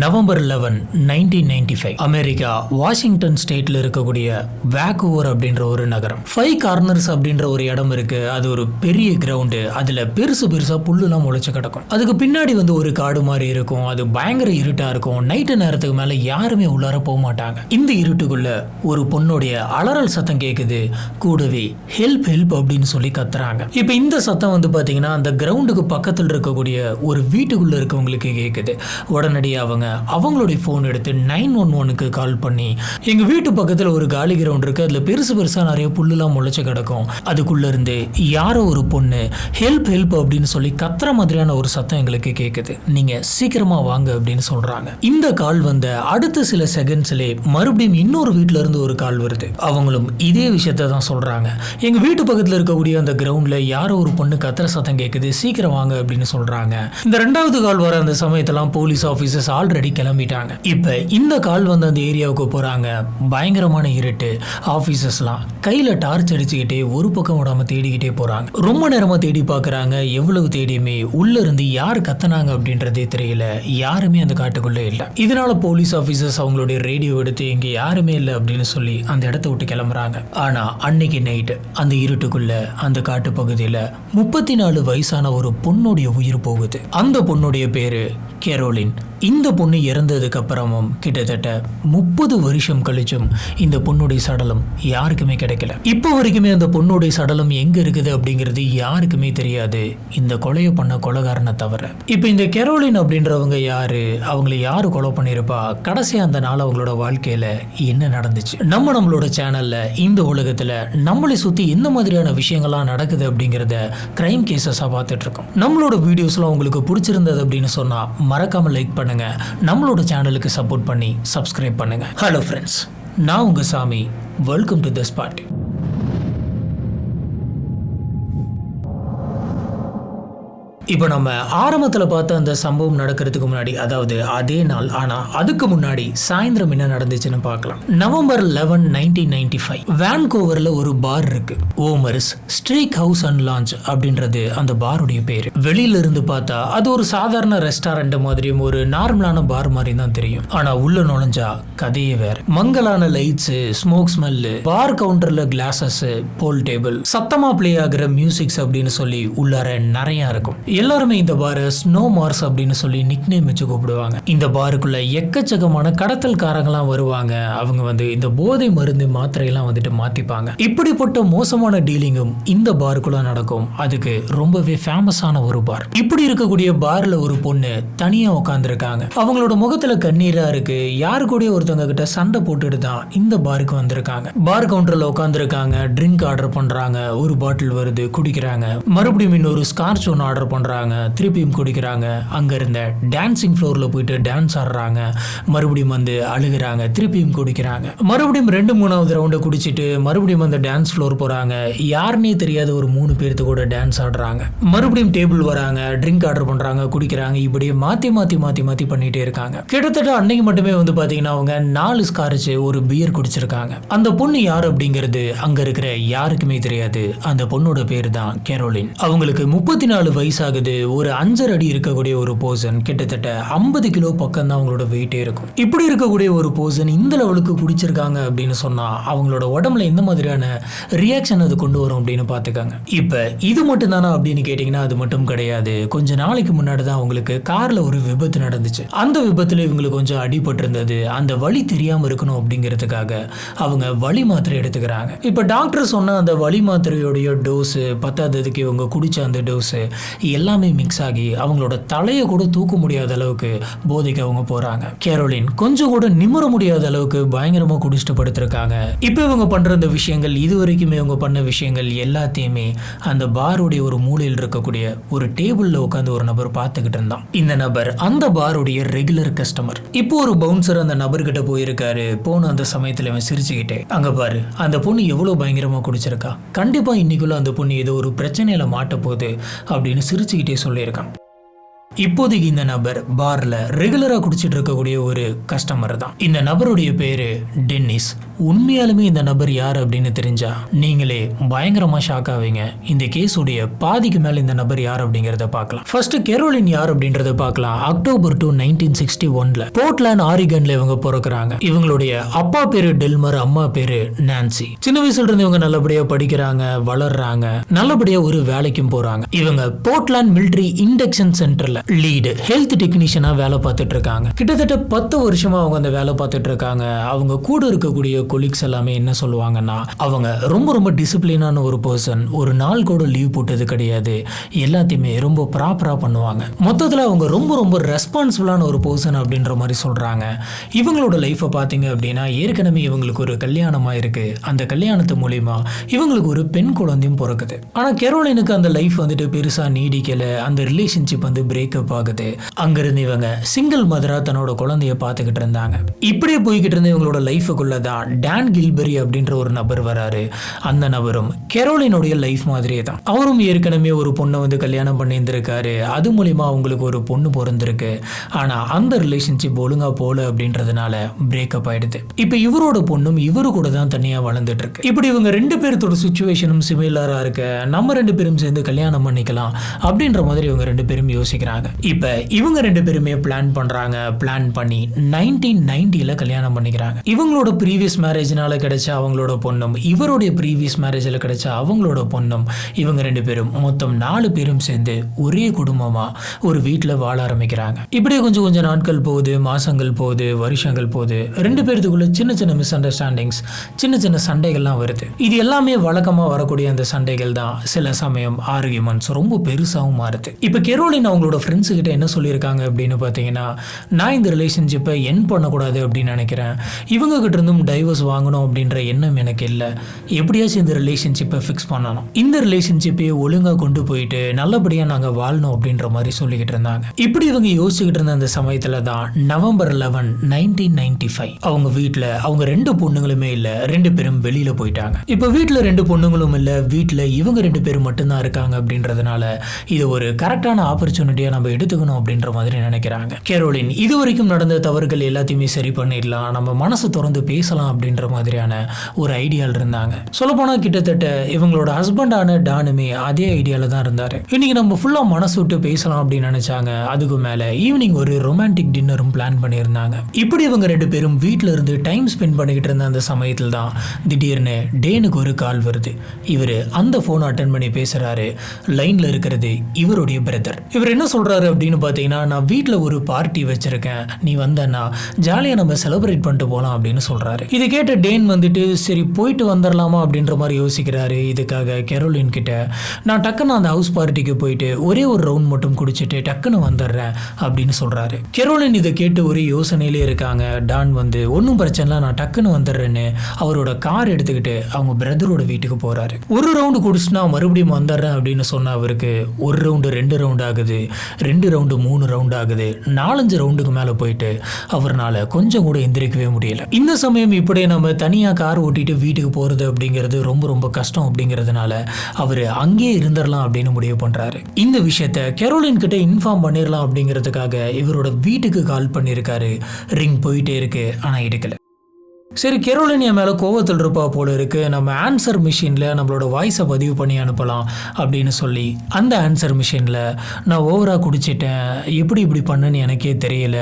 November 11, 1995 America Washington ஸ்டேட்ல இருக்கக்கூடிய வேக்கூவர் அப்படின்ற ஒரு நகரம். 5 கார்னர்ஸ் அப்படின்ற ஒரு இடம் இருக்கு. அது ஒரு பெரிய கிரவுண்டு. அதுல பெருசா புல்லுலாம் முளைச்சு கிடக்கும். அதுக்கு பின்னாடி ஒரு காடு மாதிரி இருக்கும். அது பயங்கர இருட்டா இருக்கும். நைட்டு நேரத்துக்கு மேல யாருமே உள்ளார போக மாட்டாங்க. இந்த இருட்டுக்குள்ள ஒரு பொண்ணுடைய அலறல் சத்தம் கேக்குது. கூடவே ஹெல்ப் ஹெல்ப் அப்படின்னு சொல்லி கத்துறாங்க. இப்ப இந்த சத்தம் பாத்தீங்கன்னா அந்த கிரவுண்டுக்கு பக்கத்தில் இருக்கக்கூடிய ஒரு வீட்டுக்குள்ள இருக்கவங்களுக்கு கேக்குது. உடனடியாக அவங்களுடைய போன் எடுத்து 911க்கு கால் பண்ணி, எங்க வீட்டு பக்கத்துல ஒரு காலி கிரவுண்ட் இருக்கு, அதுல பெருசா நிறைய புல்லுலாம் முளைச்சு கிடக்கும், அதுக்குள்ள இருந்து யாரோ ஒரு பொண்ணு ஹெல்ப் ஹெல்ப் அப்படின்னு சொல்லி கத்துற மாதிரியான ஒரு சத்தம் எங்களுக்கு கேக்குது, நீங்க சீக்கிரமா வாங்க அப்படின்னு சொல்றாங்க. இந்த கால் வந்த அடுத்த சில செகண்ட்ஸ்ல மறுபடியும் இன்னொரு வீட்டுல இருந்து ஒரு கால் வருது. அவங்களும் இதே விஷயத்த தான் சொல்றாங்க. எங்க வீட்டு பக்கத்துல இருக்கக்கூடிய அந்த கிரவுண்ட்ல யாரோ ஒரு பொண்ணு கத்துற சத்தம் கேக்குது, சீக்கிரம் வாங்க அப்படின்னு சொல்றாங்க. இந்த ரெண்டாவது கால் வர அந்த சமயத்தெல்லாம் போலீஸ் ஆபீசர்ஸ் ஆல்ரெடி கிளம்பிட்டாங்க. இப்ப இந்த கால் அந்த ஏரியாவுக்கு போறாங்க. பயங்கரமான இருட்டு. ஆபீசர்ஸ்லாம் கையில டார்ச் அடிச்சுக்கிட்டே ஒரு பக்கம் விடாம தேடிக்கிட்டே போறாங்க. ரொம்ப நேரமா தேடி பாக்குறாங்க. எவ்வளவு தேடியுமே உள்ள இருந்து யார் கத்துனாங்க அப்படின்றதே தெரியல. யாருமே அந்த காட்டுக்குள்ள இல்ல. இதனால போலீஸ் ஆபீசர்ஸ் அவங்களுடைய ரேடியோ எடுத்து இங்க யாருமே இல்லை அப்படின்னு சொல்லி அந்த இடத்த விட்டு கிளம்புறாங்க. ஆனா அன்னைக்கு நைட் அந்த இருட்டுக்குள்ள அந்த காட்டு பகுதியில 34 வயசான ஒரு பொண்ணுடைய உயிர் போகுது. அந்த பொண்ணுடைய பேரு கேரோலின். இந்த பொண்ணு இறந்ததுக்கு அப்புறமும் கிட்டத்தட்ட 30 வருஷம் கழிச்சும் இந்த பொண்ணுடைய சடலம் யாருக்குமே கிடைக்கல. இப்போ வரைக்குமே அந்த பொண்ணுடைய சடலம் எங்க இருக்குது அப்படிங்கிறது யாருக்குமே தெரியாது, இந்த கொலையை பண்ண கொலைகாரனை தவிர. இப்போ இந்த கேரோலின் அப்படின்றவங்க யாரு, அவங்களை யாரு கொலை பண்ணிருப்பா, கடைசியா அந்த நாள் அவங்களோட வாழ்க்கையில என்ன நடந்துச்சு, நம்மளோட சேனல்ல இந்த உலகத்துல நம்மளை சுத்தி எந்த மாதிரியான விஷயங்கள்லாம் நடக்குது அப்படிங்கிறத கிரைம் கேசஸா பார்த்துட்டு இருக்கோம். நம்மளோட வீடியோஸ்லாம் உங்களுக்கு பிடிச்சிருந்தது அப்படின்னு சொன்னா மறக்காம லைக் பண்ணுங்க. நம்மளோட சேனலுக்கு சப்போர்ட் பண்ணி சப்ஸ்கிரைப் பண்ணுங்க. ஹலோ ஃப்ரெண்ட்ஸ், நான் உங்க சாமி. Welcome to the spot. இப்போ நம்ம ஆரம்பத்தில் பார்த்த அந்த சம்பவம் நடக்கிறதுக்கு முன்னாடி, அதாவது அதே நாள், ஆனால் அதுக்கு முன்னாடி சாயந்தரம் என்ன நடந்துச்சுன்னு பார்க்கலாம். நவம்பர் 11, 1995 வேன்கோவரில் ஒரு பார் இருக்கு. ஓமர்ஸ் ஸ்ட்ரீக் ஹவுஸ் அண்ட் லான்ச் அப்படின்றது அந்த பாருடைய பேர். வெளியில இருந்து பார்த்தா அது ஒரு சாதாரண ரெஸ்டாரண்ட் மாதிரியும் ஒரு நார்மலான பார் மாதிரி தான் தெரியும். ஆனால் உள்ள நுழைஞ்சா கதையே வேற. மங்கலான லைட்ஸ், ஸ்மோக் ஸ்மெல்லு, பார் கவுண்டர்ல கிளாஸஸ், போல் டேபிள், சத்தமா பிளே ஆகிற மியூசிக்ஸ் அப்படின்னு சொல்லி உள்ளார நிறைய இருக்கும். எல்லாருமே இந்த பாரை ஸ்னோ மார்ஸ் அப்படின்னு சொல்லி நிக்நேம் வச்சு கூப்பிடுவாங்க. இந்த பாருக்குள்ள எக்கச்சக்கமான கடத்தல்காரங்களாம் வருவாங்க. அவங்க இந்த போதை மருந்து மாத்திரையெல்லாம் மாத்திப்பாங்க. இப்படிப்பட்ட மோசமான டீலிங்கும் இந்த பாருக்குள்ள நடக்கும். அதுக்கு ரொம்பவே ஃபேமஸான ஒரு பார். இப்படி இருக்கக்கூடிய பார்ல ஒரு பொண்ணு தனியா உட்காந்துருக்காங்க. அவங்களோட முகத்துல கண்ணீரா இருக்கு. யாரு கூட ஒருத்தவங்க கிட்ட சண்டை போட்டுட்டு தான் இந்த பாருக்கு வந்திருக்காங்க. பார் கவுண்டர்ல உட்காந்துருக்காங்க. ட்ரிங்க் ஆர்டர் பண்றாங்க. ஒரு பாட்டில் வருது, குடிக்கிறாங்க. மறுபடியும் இன்னொரு ஸ்கார்ச் ஒன்று ஆர்டர் பண்றாங்க, திருப்பியும் குடிக்கிறாங்க. அங்க இருந்த டான்சிங் ஃப்ளோர்ல போயிட்டு டான்ஸ் ஆடுறாங்க. மறுபடியும் அழுகுறாங்க, திருப்பியும் குடிக்கிறாங்க. மறுபடியும் 2-3வது ரவுண்டை குடிச்சிட்டு மறுபடியும் அந்த டான்ஸ் ஃப்ளோர் போறாங்க. யாருன்னே தெரியாத ஒரு 3 பேர்த்து கூட டான்ஸ் ஆடுறாங்க. மறுபடியும் டேபிள் வராங்க, ட்ரிங்க் ஆர்டர் பண்றாங்க, குடிக்கிறாங்க. இப்படியே மாத்தி பண்ணிட்டே இருக்காங்க. கிட்டத்தட்ட அன்னைக்கு மட்டுமே பாத்தீங்கன்னா அவங்க 4 ஸ்கார்ச், ஒரு பியர் குடிச்சிருக்காங்க. அந்த பொண்ணு யார் அப்படிங்கிறது அங்க இருக்கிற யாருக்குமே தெரியாது. அந்த பொண்ணோட பேரு தான் கேரோலின். அவங்களுக்கு 34 வயசாகுது. ஒரு 5.5 அடி இருக்கக்கூடிய ஒரு பர்சன். கிட்டத்தட்ட 50 கிலோ பக்கம் தான் அவங்களோட வெயிட்டே இருக்கும். இப்படி இருக்கக்கூடிய ஒரு பர்சன் இந்த லெவலுக்கு குடிச்சிருக்காங்க அப்படின்னு சொன்னா அவங்களோட உடம்புல எந்த மாதிரியான ரியாக்ஷன் அது கொண்டு வரும் அப்படின்னு பாத்துக்காங்க. இப்ப இது மட்டும் தானா அப்படின்னு கேட்டீங்கன்னா அது மட்டும் கிடையாது. கொஞ்ச நாளைக்கு முன்னாடி தான் அவங்களுக்கு கார்ல ஒரு விபத்து நடந்துச்சு. அந்த விபத்துல இவங்களுக்கு கொஞ்சம் அடிபட்டு இருந்தது. அந்த வலி தெரியாம இருக்கணும் அப்படிங்கிறதுக்காக அவங்க வலி மாத்திரை எடுத்துக்கிறாங்க. இப்ப டாக்டர் சொன்ன அந்த வலி மாத்திரையோடைய டோஸ் பத்தாததுக்கு இவங்க குடிச்ச அந்த டோஸ் எல்லாமே மிக்ஸ் ஆகி அவங்களோட தலையை கூட தூக்க முடியாத அளவுக்கு போதைக்கு அவங்க போறாங்க. கேரோலின் கொஞ்சம் கூட நிமிர முடியாத அளவுக்கு பயங்கரமா குடிச்சிட்டு படுத்திருக்காங்க. இப்ப இவங்க பண்ற இந்த விஷயங்கள், இதுவரைக்குமே இவங்க பண்ண விஷயங்கள் எல்லாத்தையுமே அந்த பாருடைய ஒரு மூலையில் இருக்கக்கூடிய ஒரு டேபிள்ல உட்காந்து ஒரு நபர் பார்த்துக்கிட்டு இருந்தான். இந்த நபர் அந்த பாருடைய ரெகுலர் கஸ்டமர். இப்போ ஒரு பவுன்சர் அந்த நபர்கிட்ட போயிருக்காரு. போன அந்த சமயத்துல அவன் சிரிச்சுக்கிட்டே, அங்க பாரு அந்த பொண்ணு எவ்வளவு பயங்கரமா குடிச்சிருக்கா, கண்டிப்பா இன்னைக்குள்ள அந்த பொண்ணு ஏதோ ஒரு பிரச்சனையில மாட்ட போகுது அப்படின்னு சிரிச்சுக்கிட்டே சொல்லியிருக்கான். இப்போதைக்கு இந்த நபர் பார்ல ரெகுலரா குடிச்சிட்டு இருக்கக்கூடிய ஒரு கஸ்டமர் தான். இந்த நபருடைய பேரு டென்னிஸ். உண்மையாலுமே இந்த நபர் யார் அப்படின்னு தெரிஞ்சா நீங்களே பயங்கரமா ஷாக் ஆவீங்க. இந்த கேஸுடைய பாதிக்கு மேல இந்த நபர் யார் அப்படிங்கறத பார்க்கலாம். ஃபர்ஸ்ட் கெரோலின் யார் அப்படின்றத பார்க்கலாம். அக்டோபர் 2, 1961 போர்ட்லாண்ட் ஆரிகன்ல இவங்க பிறக்குறாங்க. இவங்களுடைய அப்பா பேரு டெல்மர், அம்மா பேரு நான்சி. சின்ன வயசுல இருந்து இவங்க நல்லபடியா படிக்கிறாங்க, வளர்றாங்க, நல்லபடியா ஒரு வேலைக்கும் போறாங்க. இவங்க போர்ட்லாண்ட் மிலிட்டரி இண்டக்ஷன் சென்டர்ல லீடு ஹெல்த் டெக்னீஷியனா வேலை பார்த்துட்டு இருக்காங்க. கிட்டத்தட்ட 10 வருஷமா அவங்க அந்த வேலை பார்த்துட்டு இருக்காங்க. அவங்க கூட இருக்கக்கூடிய கொலீக்ஸ் எல்லாமே என்ன சொல்லுவாங்கன்னா, அவங்க ரொம்ப ரொம்ப டிசிப்ளினான ஒரு பர்சன், ஒரு நாள் கூட லீவ் போட்டது கிடையாது, எல்லாத்தையுமே ரொம்ப ப்ராப்பரா பண்ணுவாங்க. மொத்தத்தில் அவங்க ரொம்ப ரொம்ப ரெஸ்பான்சிபிளான ஒரு பர்சன் அப்படின்ற மாதிரி சொல்றாங்க. இவங்களோட லைஃப்பை பார்த்தீங்க அப்படின்னா ஏற்கனவே இவங்களுக்கு ஒரு கல்யாணமா இருக்கு. அந்த கல்யாணத்து மூலியமா இவங்களுக்கு ஒரு பெண் குழந்தையும் பிறக்குது. ஆனா கெரோலினுக்கு அந்த லைஃப் வந்துட்டு பெருசா நீடிக்கல. அந்த ரிலேஷன்ஷிப் வந்து பிரேக்கப் ஆகுது. அங்கிருந்து இவங்க சிங்கிள் மதரா தன்னோட குழந்தைய பார்த்துக்கிட்டு இருந்தாங்க. இப்படியே போய்கிட்டு இருந்த இவங்களோட லைஃபுக்குள்ளதான் டான் கில்பெரி அப்படின்ற ஒரு நபர் வராரு. அந்த நபரும் கெரோலினுடைய லைஃப் மாதிரியே தான். அவரும் ஏற்கனவே ஒரு பொண்ணை வந்து கல்யாணம் பண்ணி இருந்திருக்காரு. அது மூலியமா அவங்களுக்கு ஒரு பொண்ணு பிறந்திருக்கு. ஆனா அந்த ரிலேஷன்ஷிப் ஒழுங்கா போல அப்படின்றதுனால பிரேக்கப் ஆயிடுது. இப்ப இவரோட பொண்ணும் இவரு கூட தான் தனியா வளர்ந்துட்டு இருக்கு. இப்படி இவங்க 2 பேர்த்தோட சிச்சுவேஷனும் சிமிலரா இருக்க, நம்ம 2 பேரும் சேர்ந்து கல்யாணம் பண்ணிக்கலாம் அப்படின்ற மாதிரி இவங்க 2 பேரும் யோசிக்கிறாங்க. இப்ப இவங்க 2 பேருமே பிளான் பண்றாங்க. பிளான் பண்ணி 1990 கல்யாணம் பண்ணிக்கிறாங்க. இவங்களோட ப்ரீவியஸ் மேரேஜ்னால கிடைச்ச அவங்களோட பொண்ணும், இவருடைய ப்ரீவியஸ் மேரேஜில் கிடைச்ச அவங்களோட பொண்ணும், இவங்க 2 பேரும் மொத்தம் 4 பேரும் சேர்ந்து ஒரே குடும்பமா ஒரு வீட்டில் வாழ ஆரம்பிக்கிறாங்க. இப்படியே கொஞ்சம் கொஞ்சம் நாட்கள் போகுது, மாசங்கள் போகுது, வருஷங்கள் போகுது. 2 பேருக்குள்ள சின்ன சின்ன மிஸ் அண்டர்ஸ்டாண்டிங்ஸ், சின்ன சின்ன சண்டைகள்லாம் வருது. இது எல்லாமே வழக்கமா வரக்கூடிய அந்த சண்டைகள் தான் சில சமயம் ஆர்கியூமெண்ட்ஸ் ரொம்ப பெருசாகவும் மாறுது. இப்போ கெரோலின் அவங்களோட ஃப்ரெண்ட்ஸ் கிட்ட என்ன சொல்லியிருக்காங்க அப்படின்னு பார்த்தீங்கன்னா, நான் இந்த ரிலேஷன்ஷிப்பை என் பண்ணக்கூடாது அப்படின்னு நினைக்கிறேன். இவங்க கிட்ட இருந்தும் டைவர்ஸ் வாங்கணும் அப்படின்ற எண்ணம் எனக்கு இல்லை. எப்படியாச்சும் இந்த ரிலேஷன்ஷிப்பை ஃபிக்ஸ் பண்ணணும், இந்த ரிலேஷன்ஷிப்பை ஒழுங்காக கொண்டு போயிட்டு நல்லபடியாக நாங்கள் வாழணும் அப்படின்ற மாதிரி சொல்லிக்கிட்டு இருந்தாங்க. இப்படி இவங்க யோசிச்சுக்கிட்டு இருந்த அந்த சமயத்தில் தான் நவம்பர் 11, 1995 அவங்க வீட்டில் அவங்க 2 பொண்ணுங்களுமே இல்லை, 2 பேரும் வெளியில் போயிட்டாங்க. இப்போ வீட்டில் 2 பொண்ணுங்களும் இல்லை, வீட்டில் இவங்க 2 பேரும் மட்டும்தான் இருக்காங்க. அப்படின்றதுனால இது ஒரு கரெக்டான ஆப்பர்ச்சுனிட்டியாக நம்ம எடுத்துக்கணும் அப்படின்ற மாதிரி நினைக்கிறாங்க. கெரோலின் இது வரைக்கும் நடந்த தவறுகள் எல்லாத்தையுமே சரி பண்ணிடலாம், நம்ம மனசு திறந்து பேசலாம் அப்படின்ற மாதிரியான ஒரு ஐடியாவில் இருந்தாங்க. சொல்லப்போனால் கிட்டத்தட்ட இவங்களோட ஹஸ்பண்டான டானுமே அதே ஐடியாவில் தான் இருந்தார். இன்னைக்கு நம்ம ஃபுல்லாக மனசு விட்டு பேசலாம் அப்படின்னு நினைச்சாங்க. அதுக்கு மேலே ஈவினிங் ஒரு ரொமான்டிக் டின்னரும் பிளான் பண்ணியிருந்தாங்க. இப்படி இவங்க 2 பேரும் வீட்டில் இருந்து டைம் ஸ்பெண்ட் பண்ணிக்கிட்டு இருந்த அந்த சமயத்தில் தான் திடீர்னு டேனுக்கு ஒரு கால் வருது. இவர் அந்த ஃபோனை அட்டன் பண்ணி பேசுகிறாரு. லைனில் இருக்கிறது இவருடைய பிரதர். இவர் என்ன சொல்கிறாரு அப்படின்னு பார்த்தீங்கன்னா, நான் வீட்டில் ஒரு பார்ட்டி வச்சிருக்கேன், நீ வந்தன்னா ஜாலியாக நம்ம செலிப்ரேட் பண்ணிட்டு போகலாம் அப்படின்னு சொல்கிறாரு. இதை கேட்ட டேன் வந்துட்டு சரி போயிட்டு வந்துடலாமா அப்படின்ற மாதிரி யோசிக்கிறாரு. இதுக்காக கெரோலின் கிட்ட நான் டக்குன்னு அந்த ஹவுஸ் பார்ட்டிக்கு போயிட்டு ஒரே ஒரு ரவுண்ட் மட்டும் குடிச்சிட்டு டக்குன்னு வந்துடுறேன் அப்படின்னு சொல்கிறாரு. கெரோலின் இதை கேட்டு ஒரே யோசனையிலே இருக்காங்க. டான் வந்து ஒன்றும் பிரச்சனை இல்லை, நான் டக்குன்னு வந்துடுறேன்னு அவரோட கார் எடுத்துக்கிட்டு அவங்க பிரதரோட வீட்டுக்கு போகிறாரு. ஒரு ரவுண்டு குடிச்சுனா மறுபடியும் வந்துடுறேன் அப்படின்னு சொன்ன அவருக்கு 1 ரவுண்டு 2 ரவுண்ட் ஆகுது, 2 ரவுண்டு 3 ரவுண்ட் ஆகுது, 4-5 ரவுண்டுக்கு மேலே போயிட்டு அவர்னால கொஞ்சம் கூட எந்திரிக்கவே முடியல. இந்த சமயம் இப்படியே நம்ம தனியாக கார் ஓட்டிட்டு வீட்டுக்கு போகிறது அப்படிங்கிறது ரொம்ப ரொம்ப கஷ்டம். அப்படிங்கிறதுனால அவர் அங்கேயே இருந்துடலாம் அப்படின்னு முடிவு பண்ணுறாரு. இந்த விஷயத்த கெரோலின் கிட்ட இன்ஃபார்ம் பண்ணிடலாம் அப்படிங்கிறதுக்காக இவரோட வீட்டுக்கு கால் பண்ணியிருக்காரு. ரிங் போயிட்டே இருக்கு, ஆனால் எடுக்கல. சரி, கெரோலின் என் மேலே கோவத்தில் இருப்பா போல இருக்கு, நம்ம ஆன்சர் மிஷினில் நம்மளோட வாய்ஸை பதிவு பண்ணி அனுப்பலாம் அப்படின்னு சொல்லி அந்த ஆன்சர் மிஷினில் நான் ஓவராக குடிச்சிட்டேன், எப்படி இப்படி பண்ணேன்னு எனக்கே தெரியல,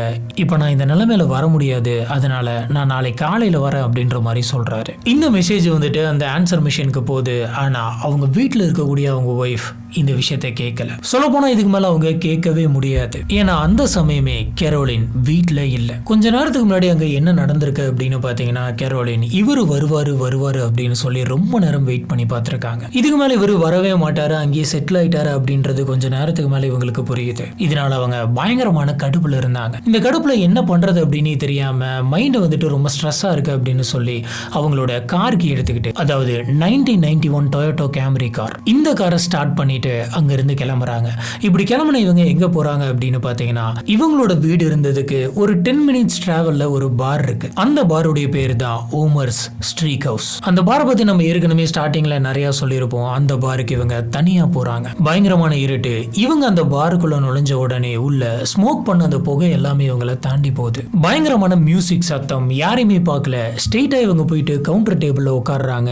இப்போ நான் இந்த நிலைமையில வர முடியாது, அதனால நான் நாளைக்கு காலையில் வரேன் அப்படின்ற மாதிரி சொல்கிறாரு. இந்த மெசேஜ் வந்துட்டு அந்த ஆன்சர் மிஷினுக்கு போகுது. ஆனால் அவங்க வீட்டில் இருக்கக்கூடிய அவங்க ஒய்ஃப் இந்த விஷயத்தை கேட்கல. சொல்லப்போனால் இதுக்கு மேலே அவங்க கேட்கவே முடியாது. ஏன்னா அந்த சமயமே கெரோலின் வீட்டில் இல்லை. கொஞ்ச நேரத்துக்கு முன்னாடி அங்கே என்ன நடந்திருக்கு அப்படின்னு பார்த்தீங்கன்னா, கெரோலின் இவர் வருவாரு அப்படின்னு சொல்லி ரொம்ப நேரம் வெயிட் பண்ணி பார்த்துருக்காங்க. இதுக்கு மேலே இவர் வரவே மாட்டாரு, அங்கேயே செட்டில் ஆயிட்டாரு அப்படின்றது கொஞ்ச நேரத்துக்கு மேலே இவங்களுக்கு புரியுது. இதனால அவங்க பயங்கரமான கடுப்புல இருந்தாங்க. இந்த கடுப்புல என்ன பண்றது அப்படின்னு தெரியாம மைண்ட் வந்துட்டு ரொம்ப ஸ்ட்ரெஸ்ஸா இருக்கு அப்படின்னு சொல்லி அவங்களோட கார்க்கு எடுத்துக்கிட்டு, அதாவது 1991 டொயோட்டோ கேமரி கார், இந்த காரை ஸ்டார்ட் பண்ணிட்டு அங்க இருந்து கிளம்புறாங்க. இப்படி கிளம்புன இவங்க எங்க போறாங்க அப்படின்னு பாத்தீங்கன்னா, இவங்களோட வீடு இருந்ததுக்கு ஒரு 10 மினிட்ஸ் டிராவல்ல ஒரு பார் இருக்கு. அந்த பாருடைய பேர் பேர் தான் ஓமர்ஸ் ஸ்ட்ரீக் ஹவுஸ். அந்த பாரை பத்தி நம்ம ஏற்கனவே ஸ்டார்டிங்ல நிறைய சொல்லியிருப்போம். அந்த பாருக்கு இவங்க தனியா போறாங்க. பயங்கரமான இருட்டு. இவங்க அந்த பாருக்குள்ள நுழைஞ்ச உடனே உள்ள ஸ்மோக் பண்ண அந்த புகை எல்லாமே இவங்களை தாண்டி போகுது. பயங்கரமான மியூசிக் சத்தம், யாரையுமே பார்க்கல. ஸ்ட்ரெயிட்டா இவங்க போயிட்டு கவுண்டர் டேபிள்ல உட்காடுறாங்க.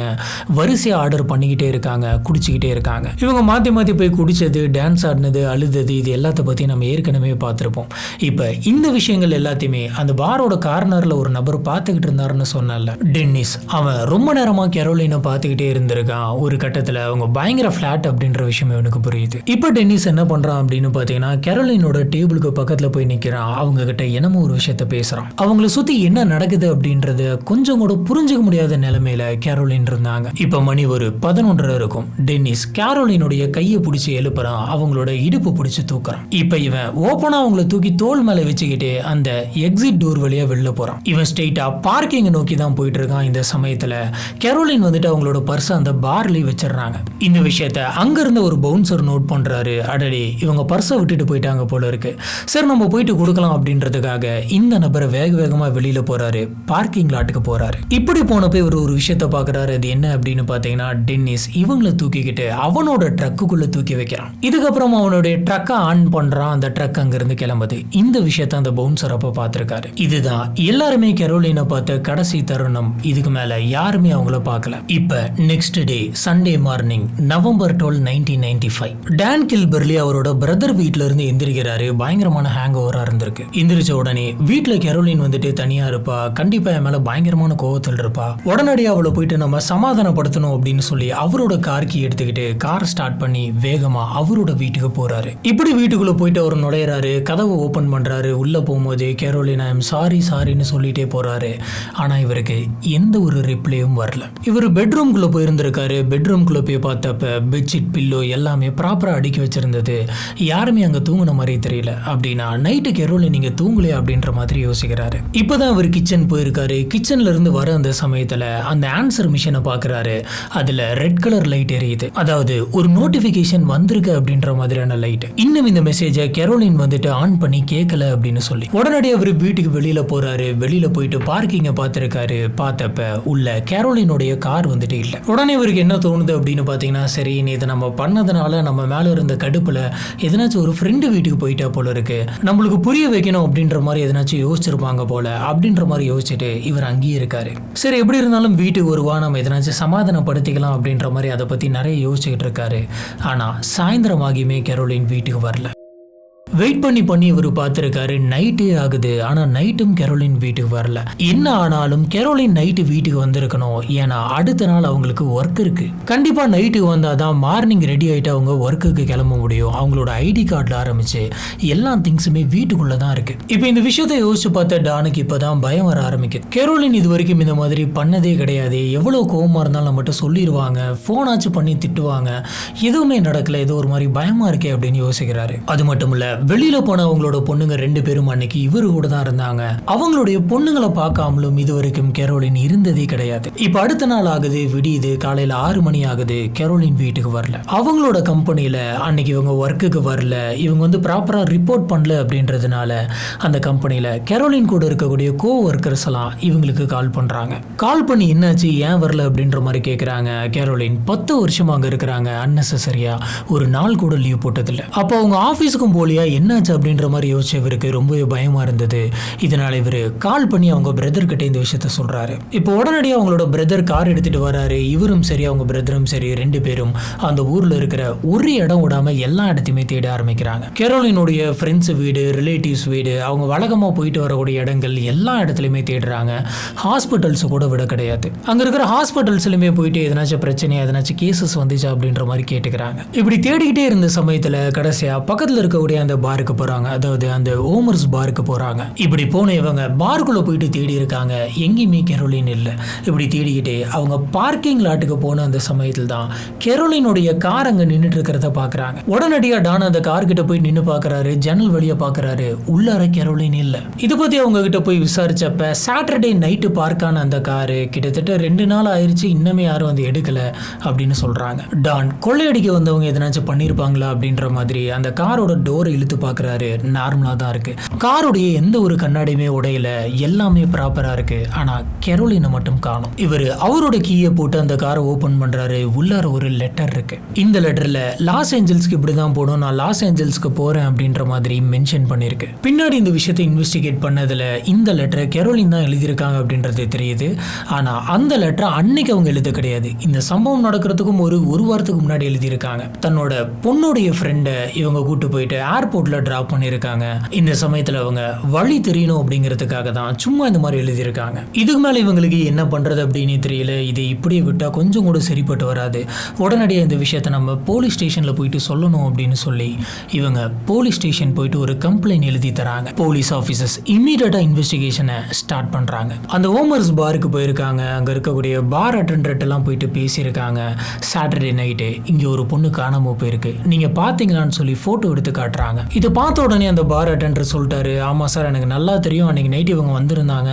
வரிசையா ஆர்டர் பண்ணிக்கிட்டே இருக்காங்க, குடிச்சுக்கிட்டே இருக்காங்க. இவங்க மாத்தி மாத்தி போய் குடிச்சது, டான்ஸ் ஆடினது, அழுதது, இது எல்லாத்த பத்தி நம்ம ஏற்கனவே பார்த்திருப்போம். இப்ப இந்த விஷயங்கள் எல்லாத்தையுமே அந்த பாரோட கார்னர்ல ஒரு நபர் பார்த்துக்கிட்டு இருந்தாருன்னு சொன்னால டென்னிஸ், அவன் ரொம்ப நேரமா கெரோலினை பார்த்துக்கிட்டே இருந்திருக்கான். ஒரு கட்டத்துல அவங்க பயங்கர ஃபிளாட் அப்படின்ற விஷயம் இவனுக்கு புரியுது. இப்ப டென்னிஸ் என்ன பண்றான் அப்படின்னு பாத்தீங்கன்னா, கெரோலினோட டேபிளுக்கு பக்கத்துல போய் நிக்கிறான். அவங்க கிட்ட என்னமோ ஒரு விஷயத்த பேசுறான். அவங்கள சுத்தி என்ன நடக்குது அப்படின்றத கொஞ்சம் கூட புரிஞ்சுக்க முடியாத நிலைமையில கேரோலின் இருந்தாங்க. இப்ப மணி ஒரு 11:30 இருக்கும். டென்னிஸ் கேரோலினுடைய கையை பிடிச்சி எழுப்புறான். அவங்களோட இடுப்பு பிடிச்சி தூக்குறான். இப்ப இவன் ஓப்பனா அவங்கள தூக்கி தோல் மேல வச்சுக்கிட்டு அந்த எக்ஸிட் டோர் வழியா வெளில போறான். இவன் ஸ்ட்ரெயிட்டா பார்க்கிங் நோக்கி தான் போயிட்டு இருக்கான். இந்த சமயத்துல கேரோலின் வந்துட்டு அவங்களோட பர்ஸ் அந்த பார்லயே வச்சிடறாங்க. இந்த விஷயத்த அங்க இருந்த ஒரு பவுன்சர் நோட் பண்றாரு. அடடே, இவங்க பர்ஸை விட்டுட்டு போயிட்டாங்க போல இருக்கு. சரி, நம்ம போயிட்டு கொடுக்கலாம் அப்படின்றதுக்காக இந்த நபரை வேக வேகமா வெளியில போறாரு. பார்க்கிங் லாட்டுக்கு போறாரு. இப்படி போனப்ப இவர் ஒரு விஷயத்த பாக்குறாரு. அது என்ன அப்படின்னு பாத்தீங்கன்னா, டென்னிஸ் இவங்களை தூக்கிக்கிட்டு அவனோட ட்ரக்குக்குள்ள தூக்கி வைக்கிறான். இதுக்கப்புறம் அவனுடைய ட்ரக்கை ஆன் பண்றான். அந்த ட்ரக் அங்க இருந்து கிளம்புது. இந்த விஷயத்த அந்த பவுன்சர் அப்ப பாத்திருக்காரு. இதுதான் எல்லாருமே கெரோலினை பார்த்த கடைசி தருணம். இதுக்கு மேல யாருமே அவங்கள பார்க்கல. இப்ப next day Sunday morning November 12, 1995 Don கில்பர்லி அவரோட பிரதர் வீட்ல இருந்து எந்திரிக்கிறாரு. பயங்கரமான ஹேங் ஓவரா இருந்திருக்கு. எந்திரிச்ச உடனே வீட்டுல கெரோலின் வந்துட்டு தனியா இருப்பா. கண்டிப்பா என் மேல பயங்கரமான கோவத்தில் இருப்பா. உடனடியாக அவளை போயிட்டு நம்ம சமாதானப்படுத்தணும் அப்படின்னு சொல்லி அவரோட கார் கீ எடுத்துக்கிட்டு கார் ஸ்டார்ட் பண்ணி வேகமா அவரோட வீட்டுக்கு போறாரு. இப்படி வீட்டுக்குள்ள போயிட்டு அவர் நுழையிறாரு. கதவை ஓபன் பண்றாரு. உள்ள போகும்போது கேரோலின் ஐ எம் சாரின்னு சொல்லிட்டே போறாரு. ஆனா இவருக்கு எந்த ஒரு ரிப்ளையும் வரல. இவர் பெட்ரூம்குள்ள போயிருந்திருக்காரு. பெட்ரூம்குள்ள போய் பார்த்தப்ப பெட்ஷீட், பில்லோ எல்லாமே ப்ராப்பரா அடுக்கி வச்சிருந்தது. யாருமே அங்க தூங்குன மாதிரி தெரியல. அப்படின்னா நைட்டு கெரோலின் நீங்க தூங்கலையா அப்படின்ற மாதிரி யோசிக்கிறாரு. இப்பதான் அவர் கிச்சன் போயிருக்காரு. கிச்சன்ல இருந்து வர அந்த சமயத்துல அந்த ஆன்சர் மிஷினை பாக்குறாரு. அதுல ரெட் கலர் லைட் எரியுது. அதாவது ஒரு நோட்டிபிகேஷன் வந்திருக்கு அப்படின்ற மாதிரியான லைட். இன்னும் இந்த மெசேஜை கெரோலின் வந்துட்டு ஆன் பண்ணி கேட்கல அப்படின்னு சொல்லி உடனடியாக அவர் வீட்டுக்கு வெளியில போறாரு. வெளியில போயிட்டு பார்க்கிங்க பார்த்திருக்காரு. பார்த்தப்ப உள்ள கேரோலினுடைய கார் வந்துட்டு இல்ல. உடனே இவருக்கு என்ன தோணுது அப்படின்னு பாத்தீங்கன்னா, சரி இதை நம்ம பண்ணதுனால நம்ம மேல இருந்த கடுப்புல எதனாச்சும் ஒரு ஃப்ரெண்டு வீட்டுக்கு போயிட்டா போல இருக்கு, நம்மளுக்கு புரிய வைக்கணும் அப்படின்ற மாதிரி எதனாச்சும் யோசிச்சிருப்பாங்க போல அப்படின்ற மாதிரி யோசிச்சுட்டு இவர் அங்கேயே இருக்காரு. சரி, எப்படி இருந்தாலும் வீட்டுக்கு வருவா, நம்ம எதனாச்சும் சமாதானப்படுத்திக்கலாம் அப்படின்ற மாதிரி அதை பத்தி நிறைய யோசிச்சுக்கிட்டு இருக்காரு. ஆனா சாயந்தரம் ஆகியுமே கெரோலின் வீட்டுக்கு வரல. வெயிட் பண்ணி இவர் பார்த்துருக்காரு. நைட்டே ஆகுது. ஆனால் நைட்டும் கெரோலின் வீட்டுக்கு வரல. என்ன ஆனாலும் கெரோலின் நைட்டு வீட்டுக்கு வந்திருக்கணும். ஏன்னா அடுத்த நாள் அவங்களுக்கு ஒர்க் இருக்கு. கண்டிப்பாக நைட்டுக்கு வந்தால் தான் மார்னிங் ரெடி ஆகிட்டு அவங்க ஒர்க்குக்கு கிளம்ப முடியும். அவங்களோட ஐடி கார்டில் ஆரம்பிச்சு எல்லா திங்ஸுமே வீட்டுக்குள்ளே தான் இருக்கு. இப்போ இந்த விஷயத்தை யோசிச்சு பார்த்த டானுக்கு இப்போ தான் பயம் வர ஆரம்பிக்குது. கெரோலின் இது வரைக்கும் இந்த மாதிரி பண்ணதே கிடையாது. எவ்வளோ கோவமாக இருந்தாலும் நம்மகிட்ட சொல்லிடுவாங்க, ஃபோனாச்சு பண்ணி திட்டுவாங்க, எதுவுமே நடக்கல, ஏதோ ஒரு மாதிரி பயமாக இருக்கே அப்படின்னு யோசிக்கிறாரு. அது மட்டும் இல்லை, வெளியில போன அவங்களோட பொண்ணுங்க 2 பேரும் அன்னைக்கு இவரு கூட தான் இருந்தாங்க. அவங்களுடைய பொண்ணுங்களை பார்க்காமலும் இது வரைக்கும் கெரோலின் இருந்ததே கிடையாது. இப்ப அடுத்த நாள் ஆகுது, விடியுது, காலையில 6 மணி ஆகுது. கெரோலின் வீட்டுக்கு வரல. அவங்களோட கம்பெனியில அன்னைக்கு இவங்க ஒர்க்குக்கு வரல, இவங்க வந்து ப்ராப்பரா ரிப்போர்ட் பண்ணல அப்படின்றதுனால அந்த கம்பெனியில கெரோலின் கூட இருக்கக்கூடிய கோ ஒர்க்கர்ஸ் எல்லாம் இவங்களுக்கு கால் பண்றாங்க. கால் பண்ணி என்னாச்சு, ஏன் வரல அப்படின்ற மாதிரி கேட்கறாங்க. கெரோலின் 10 வருஷமா அங்க இருக்கிறாங்க. அன்னெசரியா ஒரு நாள் கூட லீவ் போட்டதில்லை. அப்போ அவங்க ஆபீஸுக்கும் போலியா என்னாச்சு அப்படின்ற மாதிரி யோசிச்சவருக்கு ரொம்பவே பயமா இருந்தது. இதனால இவரு கால் பண்ணி அவங்க பிரதர் கிட்ட இந்த விஷயத்த சொல்றாரு. இப்போ உடனடியாக அவங்களோட பிரதர் கார் எடுத்துட்டு வராரு. இவரும் சரி அவங்க பிரதரும் சரி 2 பேரும் அந்த ஊர்ல இருக்கிற ஒரு இடம் விடாம எல்லா இடத்தையுமே தேட ஆரம்பிக்கிறாங்க. கெரோலினுடைய ஃப்ரெண்ட்ஸ் வீடு, ரிலேட்டிவ்ஸ் வீடு, அவங்க வழக்கமா போயிட்டு வரக்கூடிய இடங்கள் எல்லா இடத்துலையுமே தேடுறாங்க. ஹாஸ்பிட்டல்ஸ் கூட விட கிடையாது. அங்க இருக்கிற ஹாஸ்பிட்டல்ஸ்லயுமே போயிட்டு எதனாச்சும் பிரச்சனை, எதனாச்சும் கேசஸ் வந்துச்சா அப்படின்ற மாதிரி கேட்டுக்கிறாங்க. இப்படி தேடிக்கிட்டே இருந்த சமயத்துல கடைசியா பக்கத்துல இருக்கக்கூடிய அந்த பாருக்கு போறாங்க. அதாவது அந்த ஓமர்ஸ் பாருக்கு போறாங்க. இப்படி போன இவங்க பார்க்குள்ள போயிட்டு தேடி இருக்காங்க. எங்கேயுமே கெரோலின் இல்லை. இப்படி தேடிக்கிட்டே அவங்க பார்க்கிங் லாட்டுக்கு போன அந்த சமயத்தில் தான் கெரோலினுடைய கார் அங்க நின்றுட்டு இருக்கிறத பாக்குறாங்க. உடனடியா டான் அந்த கார் கிட்ட போய் நின்று பாக்குறாரு. ஜன்னல் வழியா பாக்குறாரு. உள்ளார கெரோலின் இல்லை. இதை பத்தி அவங்க கிட்ட போய் விசாரிச்சப்ப சாட்டர்டே நைட்டு பார்க்கான அந்த காரு கிட்டத்தட்ட 2 நாள் ஆயிடுச்சு, இன்னமே யாரும் வந்து எடுக்கல அப்படின்னு சொல்றாங்க. டான் கொள்ளையடிக்க வந்தவங்க எதனாச்சும் பண்ணிருப்பாங்களா அப்படின்ற மாதிரி அந்த காரோட டோரை இழுத்து எடுத்து பார்க்குறாரு, நார்மலாக தான் இருக்கு. காருடைய எந்த ஒரு கண்ணாடியுமே உடையல, எல்லாமே ப்ராப்பராக இருக்கு. ஆனால் கெரோலினை மட்டும் காணும். இவர் அவரோட கீயை போட்டு அந்த காரை ஓப்பன் பண்ணுறாரு. உள்ளார ஒரு லெட்டர் இருக்கு. இந்த லெட்டரில் லாஸ் ஏஞ்சல்ஸ்க்கு இப்படி தான் போகணும், நான் லாஸ் ஏஞ்சல்ஸ்க்கு போகிறேன் அப்படின்ற மாதிரி மென்ஷன் பண்ணியிருக்கு. பின்னாடி இந்த விஷயத்தை இன்வெஸ்டிகேட் பண்ணதில் இந்த லெட்டரை கெரோலின் தான் எழுதியிருக்காங்க அப்படின்றது தெரியுது. ஆனால் அந்த லெட்டரை அன்னைக்கு அவங்க எழுத கிடையாது. இந்த சம்பவம் நடக்கிறதுக்கும் ஒரு வாரத்துக்கு முன்னாடி எழுதியிருக்காங்க. தன்னோட பொண்ணுடைய ஃப்ரெண்டை இவங்க கூட்டு போயிட்டு ஏர்போர்ட்ல டிராப் பண்ணியிருக்காங்க. இந்த சமயத்தில் அவங்க வழி தெரியணும் அப்படிங்கிறதுக்காக தான் சும்மா இந்த மாதிரி எழுதியிருக்காங்க. இதுக்கு மேலே இவங்களுக்கு என்ன பண்ணுறது அப்படின்னு தெரியல. இதை இப்படியே விட்டால் கொஞ்சம் கூட சரிப்பட்டு வராது. உடனடியாக இந்த விஷயத்தை நம்ம போலீஸ் ஸ்டேஷனில் போயிட்டு சொல்லணும் அப்படின்னு சொல்லி இவங்க போலீஸ் ஸ்டேஷன் போயிட்டு ஒரு கம்ப்ளைண்ட் எழுதி தராங்க. போலீஸ் ஆஃபீஸர்ஸ் இம்மீடியட்டாக இன்வெஸ்டிகேஷனை ஸ்டார்ட் பண்ணுறாங்க. அந்த ஓமர்ஸ் பாருக்கு போயிருக்காங்க. அங்கே இருக்கக்கூடிய பார் அட்டெண்டர்ட் எல்லாம் போயிட்டு பேசியிருக்காங்க. சாட்டர்டே நைட்டு இங்கே ஒரு பொண்ணு காணாமல் போயிருக்கு, நீங்கள் பார்த்தீங்களான்னு சொல்லி ஃபோட்டோ எடுத்து காட்டுறாங்க. இதை பார்த்த உடனே அந்த பார் அட்டெண்டர் சொல்லிட்டாரு, ஆமாம் சார், எனக்கு நல்லா தெரியும். அன்றைக்கி நைட்டு இவங்க வந்திருந்தாங்க,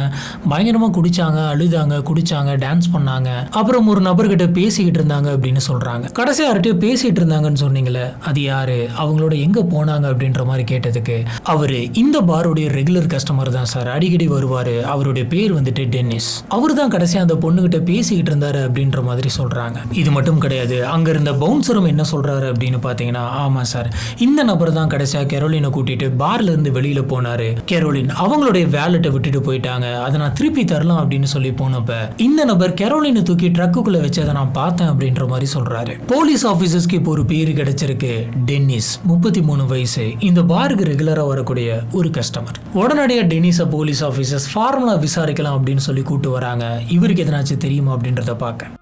பயங்கரமாக குடித்தாங்க, அழுதாங்க, குடித்தாங்க, டான்ஸ் பண்ணாங்க, அப்புறம் ஒரு நபர்கிட்ட பேசிக்கிட்டு இருந்தாங்க அப்படின்னு சொல்கிறாங்க. கடைசி யார்கிட்டயோ பேசிகிட்டு இருந்தாங்கன்னு சொன்னீங்களே, அது யார், அவங்களோட எங்கே போனாங்க அப்படின்ற மாதிரி கேட்டதுக்கு அவர் இந்த பாருடைய ரெகுலர் கஸ்டமர் தான் சார், அடிக்கடி வருவார், அவருடைய பேர் வந்துட்டு டென்னிஸ், அவர் தான் கடைசியாக அந்த பொண்ணுகிட்ட பேசிக்கிட்டு இருந்தாரு அப்படின்ற மாதிரி சொல்கிறாங்க. இது மட்டும் கிடையாது, அங்கே இருந்த பவுன்சரும் என்ன சொல்கிறாரு அப்படின்னு பார்த்தீங்கன்னா, ஆமாம் சார், இந்த நபர் தான் கடைசியாக கெரோலினை கூட்டிட்டு பார்ல இருந்து வெளியில் போனார். கெரோலின் அவங்களுடைய வேலட்டை விட்டுட்டு போயிட்டாங்க, அதை நான் திருப்பி தரலாம் அப்படின்னு சொல்லி போனப்ப இந்த நபர் கெரோலினை தூக்கி ட்ரக்குக்குள்ள வச்சதை நான் பார்த்தேன் அப்படின்ற மாதிரி சொல்றாரு. போலீஸ் ஆஃபீஸர்ஸ்க்கு இப்போ ஒரு பேர் கிடைச்சிருக்கு, டென்னிஸ், 33 வயசு, இந்த பாருக்கு ரெகுலரா வரக்கூடிய ஒரு கஸ்டமர். உடனடியாக டென்னிஸை போலீஸ் ஆஃபீஸர்ஸ் ஃபார்மலா விசாரிக்கலாம் அப்படின்னு சொல்லி கூட்டு வராங்க. இவருக்கு எதனாச்சும் தெரியுமா அப்படின்றத பார்க்க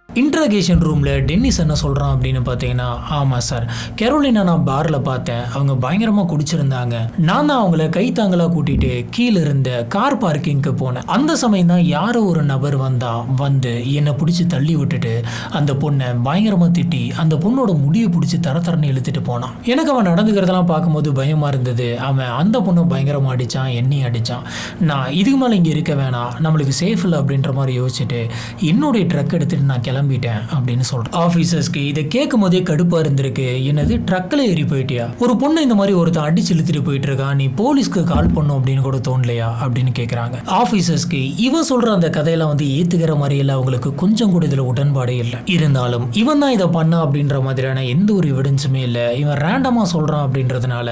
இன்ட்ராகேஷன் ரூமில் டென்னிஸ் என்ன சொல்கிறான் அப்படின்னு பார்த்தீங்கன்னா, ஆமாம் சார், கெரோலினை நான் பாரில் பார்த்தேன், அவங்க பயங்கரமாக குடிச்சிருந்தாங்க, நான் தான் அவங்கள கைத்தாங்களாக கூட்டிகிட்டு கீழே இருந்த கார் பார்க்கிங்க்கு போனேன். அந்த சமயம் தான் யாரோ ஒரு நபர் வந்து என்னை பிடிச்சி தள்ளி விட்டுட்டு அந்த பொண்ணை பயங்கரமாக திட்டி அந்த பொண்ணோட முடியை பிடிச்சி தரன்னு இழுத்துட்டு போனான். எனக்கு அவன் நடந்துக்கிறதெல்லாம் பார்க்கும்போது பயமாக இருந்தது. அவன் அந்த பொண்ணை பயங்கரமாக அடித்தான், என்னையும் அடித்தான். நான் இதுக்கு மேலே இங்கே இருக்க வேணாம், நம்மளுக்கு சேஃப் இல்லை அப்படின்ற மாதிரி யோசிச்சுட்டு என்னுடைய ட்ரக் எடுத்துகிட்டு நான் கிளம்பிட்டேன் அப்படின்னு சொல்றேன். ஆபீசர்ஸ்க்கு இதை கேட்கும் போதே கடுப்பா இருந்திருக்கு. என்னது, ட்ரக்ல ஏறி போயிட்டியா, ஒரு பொண்ணு இந்த மாதிரி ஒருத்தன் அடிச்சு இழுத்துட்டு போயிட்டு இருக்கா, நீ போலீஸ்க்கு கால் பண்ணும் அப்படின்னு கூட தோணலையா அப்படின்னு கேட்கறாங்க. ஆபீசர்ஸ்க்கு இவன் சொல்ற அந்த கதையெல்லாம் வந்து ஏத்துக்கிற மாதிரி இல்லை, அவங்களுக்கு கொஞ்சம் கூட இதுல உடன்பாடே இல்லை. இருந்தாலும் இவன் தான் இதை பண்ணா அப்படின்ற மாதிரியான எந்த ஒரு எவிடன்ஸுமே இல்லை, இவன் ரேண்டமா சொல்றான் அப்படின்றதுனால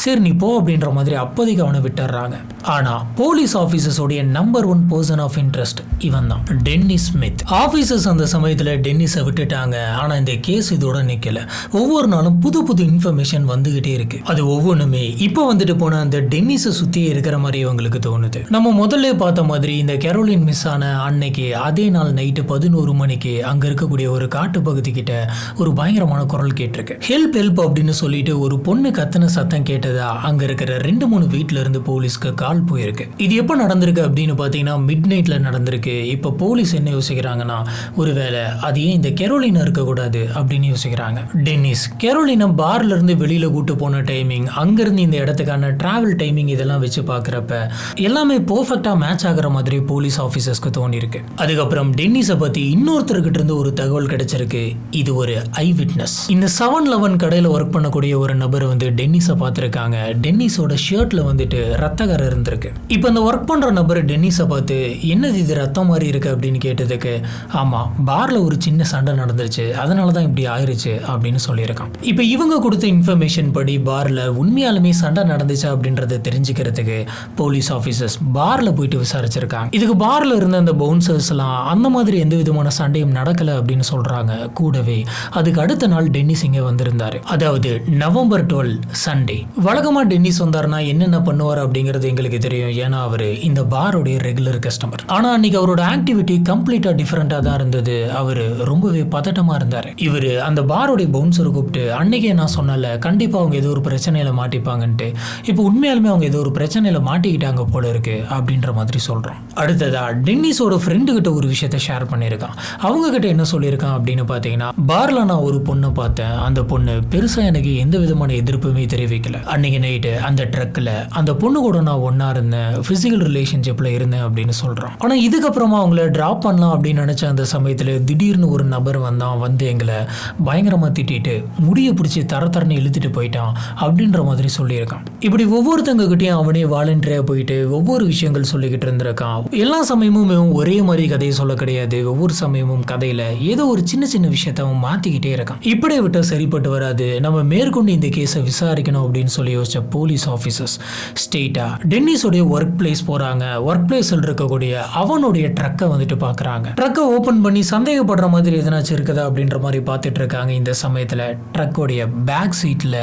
சரி நீ போ அப்படின்ற மாதிரி அப்போதைக்கு அவனை விட்டுறாங்க. ஆனா போலீஸ் ஆபீசர்ஸோடைய நம்பர் 1 பர்சன் ஆஃப் இன்ட்ரெஸ்ட் இவன் தான், டென்னிஸ் ஸ்மித். ஆபீசர்ஸ் அந்த சமயத்தில் டென்னிஸை விட்டுட்டாங்க. ஆனால் இந்த கேஸ் இதோட நிற்கல. ஒவ்வொரு நாளும் புது புது இன்ஃபர்மேஷன் வந்துகிட்டே இருக்கு. அது ஒவ்வொன்றுமே இப்போ வந்துட்டு போன அந்த டென்னிஸை சுற்றி இருக்கிற மாதிரி இவங்களுக்கு தோணுது. நம்ம முதல்ல பார்த்த மாதிரி இந்த கெரோலின் மிஸ் ஆன அன்னைக்கு அதே நாள் நைட்டு 11 மணிக்கு அங்கே இருக்கக்கூடிய ஒரு காட்டு பகுதி கிட்ட ஒரு பயங்கரமான குரல் கேட்டிருக்கு. ஹெல்ப் ஹெல்ப் அப்படின்னு சொல்லிட்டு ஒரு பொண்ணு கத்துன சத்தம் கேட்டதா அங்கே இருக்கிற 2-3 வீட்டில இருந்து போலீஸ்க்கு கால் போயிருக்கு. இது எப்போ நடந்திருக்கு அப்படின்னு பார்த்தீங்கன்னா மிட் நைட்ல நடந்திருக்கு. இப்போ போலீஸ் என்ன யோசிக்கிறாங்கன்னா, ஒருவேளை அது ஏன் இந்த கெரோலினா இருக்கக்கூடாது அப்படின்னு யோசிக்கிறாங்க. டென்னிஸ் கெரோலினா பார்ல இருந்து வெளியில கூட்டு போன டைமிங், அங்கிருந்து இந்த இடத்துக்கான டிராவல் டைமிங், இதெல்லாம் வச்சு பார்க்குறப்ப எல்லாமே பெர்ஃபெக்டா மேட்ச் ஆகிற மாதிரி போலீஸ் ஆஃபீஸர்ஸ்க்கு தோணி இருக்கு. அதுக்கப்புறம் டென்னிஸை பத்தி இன்னொருத்தர்கிட்ட இருந்து ஒரு தகவல் கிடைச்சிருக்கு. இது ஒரு ஐ விட்னஸ். இந்த 7-Eleven கடையில் ஒர்க் பண்ணக்கூடிய ஒரு நபர் வந்து டென்னிஸை பார்த்துருக்காங்க. டென்னிஸோட ஷர்ட்ல வந்துட்டு ரத்தகரை இருந்திருக்கு. இப்போ இந்த ஒர்க் பண்ற நபர் டென்னிஸை பார்த்து என்னது இது ரத்தம் மாதிரி இருக்கு அப்படின்னு கேட்டதுக்கு, ஆமா பார்ல ஒரு சின்ன சண்டை நடந்துருச்சு, அதனால தான் இப்படி ஆயிருச்சு அப்படின்னு சொல்லியிருக்கான். இப்போ இவங்க கொடுத்த இன்ஃபர்மேஷன் படி பார்ல உண்மையாலுமே சண்டை நடந்துச்சு அப்படின்றத தெரிஞ்சுக்கிறதுக்கு போலீஸ் ஆஃபீஸர்ஸ் பார்ல போயிட்டு விசாரிச்சிருக்காங்க. இதுக்கு பார்ல இருந்த அந்த பவுன்சர்ஸ் எல்லாம் அந்த மாதிரி எந்த விதமான சண்டையும் நடக்கல அப்படின்னு சொல்றாங்க. கூடவே அதுக்கு அடுத்த நாள் டென்னிஸ் இங்க வந்திருந்தாரு. அதாவது நவம்பர் 12 சண்டே. வழக்கமா டென்னிஸ் வந்தாருன்னா என்னென்ன பண்ணுவார் அப்படிங்கிறது எங்களுக்கு தெரியும், ஏன்னா அவரு இந்த பாரோடைய ரெகுலர் கஸ்டமர். ஆனா அன்னைக்கு அவரோட ஆக்டிவிட்டி கம்ப்ளீட்டா டிஃபரெண்டா தான் இருந்தது. அவரு ரொம்பவே பதட்டமா இருந்தாரு. இவரு அந்த பாரோடைய பவுன்சரை கூப்பிட்டு, அன்னைக்கே நான் சொன்னல கண்டிப்பா அவங்க ஏதோ ஒரு பிரச்சனையில மாட்டிப்பாங்கன்ட்டு, இப்போ உண்மையாலுமே அவங்க ஏதோ ஒரு பிரச்சனையில மாட்டிக்கிட்டாங்க போல இருக்கு அப்படின்ற மாதிரி சொல்றோம். அடுத்ததா டென்னிஸோட ஃப்ரெண்டு கிட்ட ஒரு விஷயத்த ஷேர் பண்ணியிருக்கான். அவங்க கிட்ட என்ன சொல்லியிருக்கான் அப்படின்னு பார்த்தீங்கன்னா, பார்ல நான் ஒரு பொண்ணை பார்த்தேன், அந்த பொண்ணு பெருசா எனக்கு எந்த விதமான எதிர்ப்புமே தெரிவிக்கல. அன்னைக்கு நைட்டு அந்த ட்ரக்ல அந்த பொண்ணு கூட நான் ஒன்னா இருந்தேன், பிசிக்கல் ரிலேஷன்ஷிப்ல இருந்தேன் அப்படின்னு சொல்றான். ஆனா இதுக்கப்புறமா அவங்கள டிராப் பண்ணலாம் அப்படின்னு நினைச்ச அந்த சமயத்துல திடீர்னு ஒரு நபர் வந்து எங்களை பயங்கரமாக திட்டிட்டு முடியை பிடிச்சி தரன்னு இழுத்துட்டு போயிட்டான் அப்படின்ற மாதிரி சொல்லியிருக்கான். இப்படி ஒவ்வொருத்தங்ககிட்டையும் அவனே வாலண்டியராக போயிட்டு ஒவ்வொரு விஷயங்கள் சொல்லிக்கிட்டு இருந்திருக்கான். எல்லா சமயமும் ஒரே மாதிரி கதையை சொல்ல கிடையாது. ஒவ்வொரு சமயமும் கதையில் ஏதோ ஒரு சின்ன சின்ன விஷயத்த அவன் மாற்றிக்கிட்டே இருக்கான். இப்படியே விட்டால் சரிப்பட்டு வராது, நம்ம மேற்கொண்டு இந்த கேஸை விசாரிக்கணும் அப்படின்னு சொல்லி யோசிச்ச போலீஸ் ஆஃபீஸர்ஸ் ஸ்ட்ரெயிட்டாக டென்னிஸோடைய ஒர்க் பிளேஸ் போகிறாங்க. ஒர்க் பிளேஸில் இருக்கக்கூடிய அவனுடைய ட்ரக்கை வந்துட்டு பார்க்குறாங்க. ட்ரக்கை ஓப்பன் பண்ணி சந்தேகப்படுற மாதிரி எதனாச்சும் இருக்குதா அப்படின்ற மாதிரி பார்த்துட்டு இருக்காங்க. இந்த சமயத்தில் ட்ரக்கோடைய பேக் சீட்டில்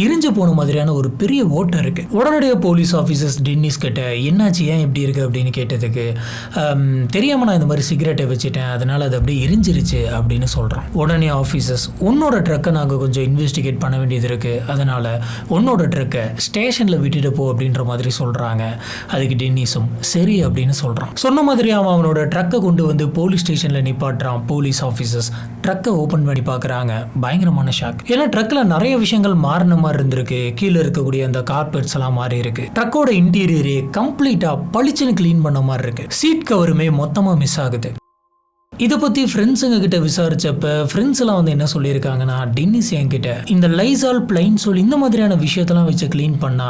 எரிஞ்சு போன மாதிரியான ஒரு பெரிய ஓட்டை இருக்கு. உடனடியாக போலீஸ் ஆஃபீஸர்ஸ் டென்னிஸ் கிட்ட என்னாச்சு, ஏன் இப்படி இருக்கு அப்படின்னு கேட்டதுக்கு தெரியாம நான் இந்த மாதிரி சிகரெட்டை வச்சுட்டேன், அதனால அது அப்படியே எரிஞ்சிருச்சு அப்படின்னு சொல்றான். உடனே ஆஃபீஸர்ஸ் உன்னோட ட்ரக்கை நாங்கள் கொஞ்சம் இன்வெஸ்டிகேட் பண்ண வேண்டியது இருக்கு, அதனால உன்னோட ட்ரக்கை ஸ்டேஷன்ல விட்டுட்டு போ அப்படின்ற மாதிரி சொல்றாங்க. அதுக்கு டென்னிஸும் சரி அப்படின்னு சொல்றான். சொன்ன மாதிரி அவனோட ட்ரக்கை கொண்டு வந்து போலீஸ் ஸ்டேஷன்ல நிப்பாட்டுறான். போலீஸ் ஆஃபீஸர்ஸ் ட்ரக்கை ஓப்பன் பண்ணி பார்க்குறாங்க. பயங்கரமான ஷாக். ஏன்னா ட்ரக்ல நிறைய விஷயங்கள் மாறின மாதிரி இருந்திருக்கு. கீழே இருக்கக்கூடிய அந்த கார்பெட்ஸ் எல்லாம் மாறி இருக்கு. ட்ரக்கோட இன்டீரியரே கம்ப்ளீட்டா பளிச்சுன்னு கிளீன் பண்ண மாதிரி இருக்கு. சீட் கவருமே மொத்தமா மிஸ் ஆகுது. இதை பற்றி ஃப்ரெண்ட்ஸுங்க கிட்ட விசாரிச்சப்ப ஃப்ரெண்ட்ஸ் எல்லாம் வந்து என்ன சொல்லியிருக்காங்கன்னா, டென்னிஸ் என்கிட்ட இந்த லைசால் பிளைன்சோல் இந்த மாதிரியான விஷயத்தெல்லாம் வச்சு கிளீன் பண்ணா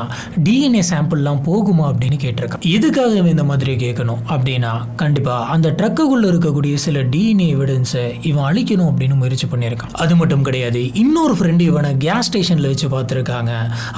டிஎன்ஏ சாம்பிள்லாம் போகுமா அப்படின்னு கேட்டிருக்கான். எதுக்காக இந்த மாதிரி கேட்கணும் அப்படின்னா, கண்டிப்பா அந்த ட்ரக்குக்குள்ள இருக்கக்கூடிய சில டிஎன்ஏ எவிடன்ஸை இவன் அழிக்கணும் அப்படின்னு முயற்சி பண்ணியிருக்கான். அது மட்டும் கிடையாது, இன்னொரு ஃப்ரெண்டு இவனை கேஸ் ஸ்டேஷன்ல வச்சு பார்த்துருக்காங்க.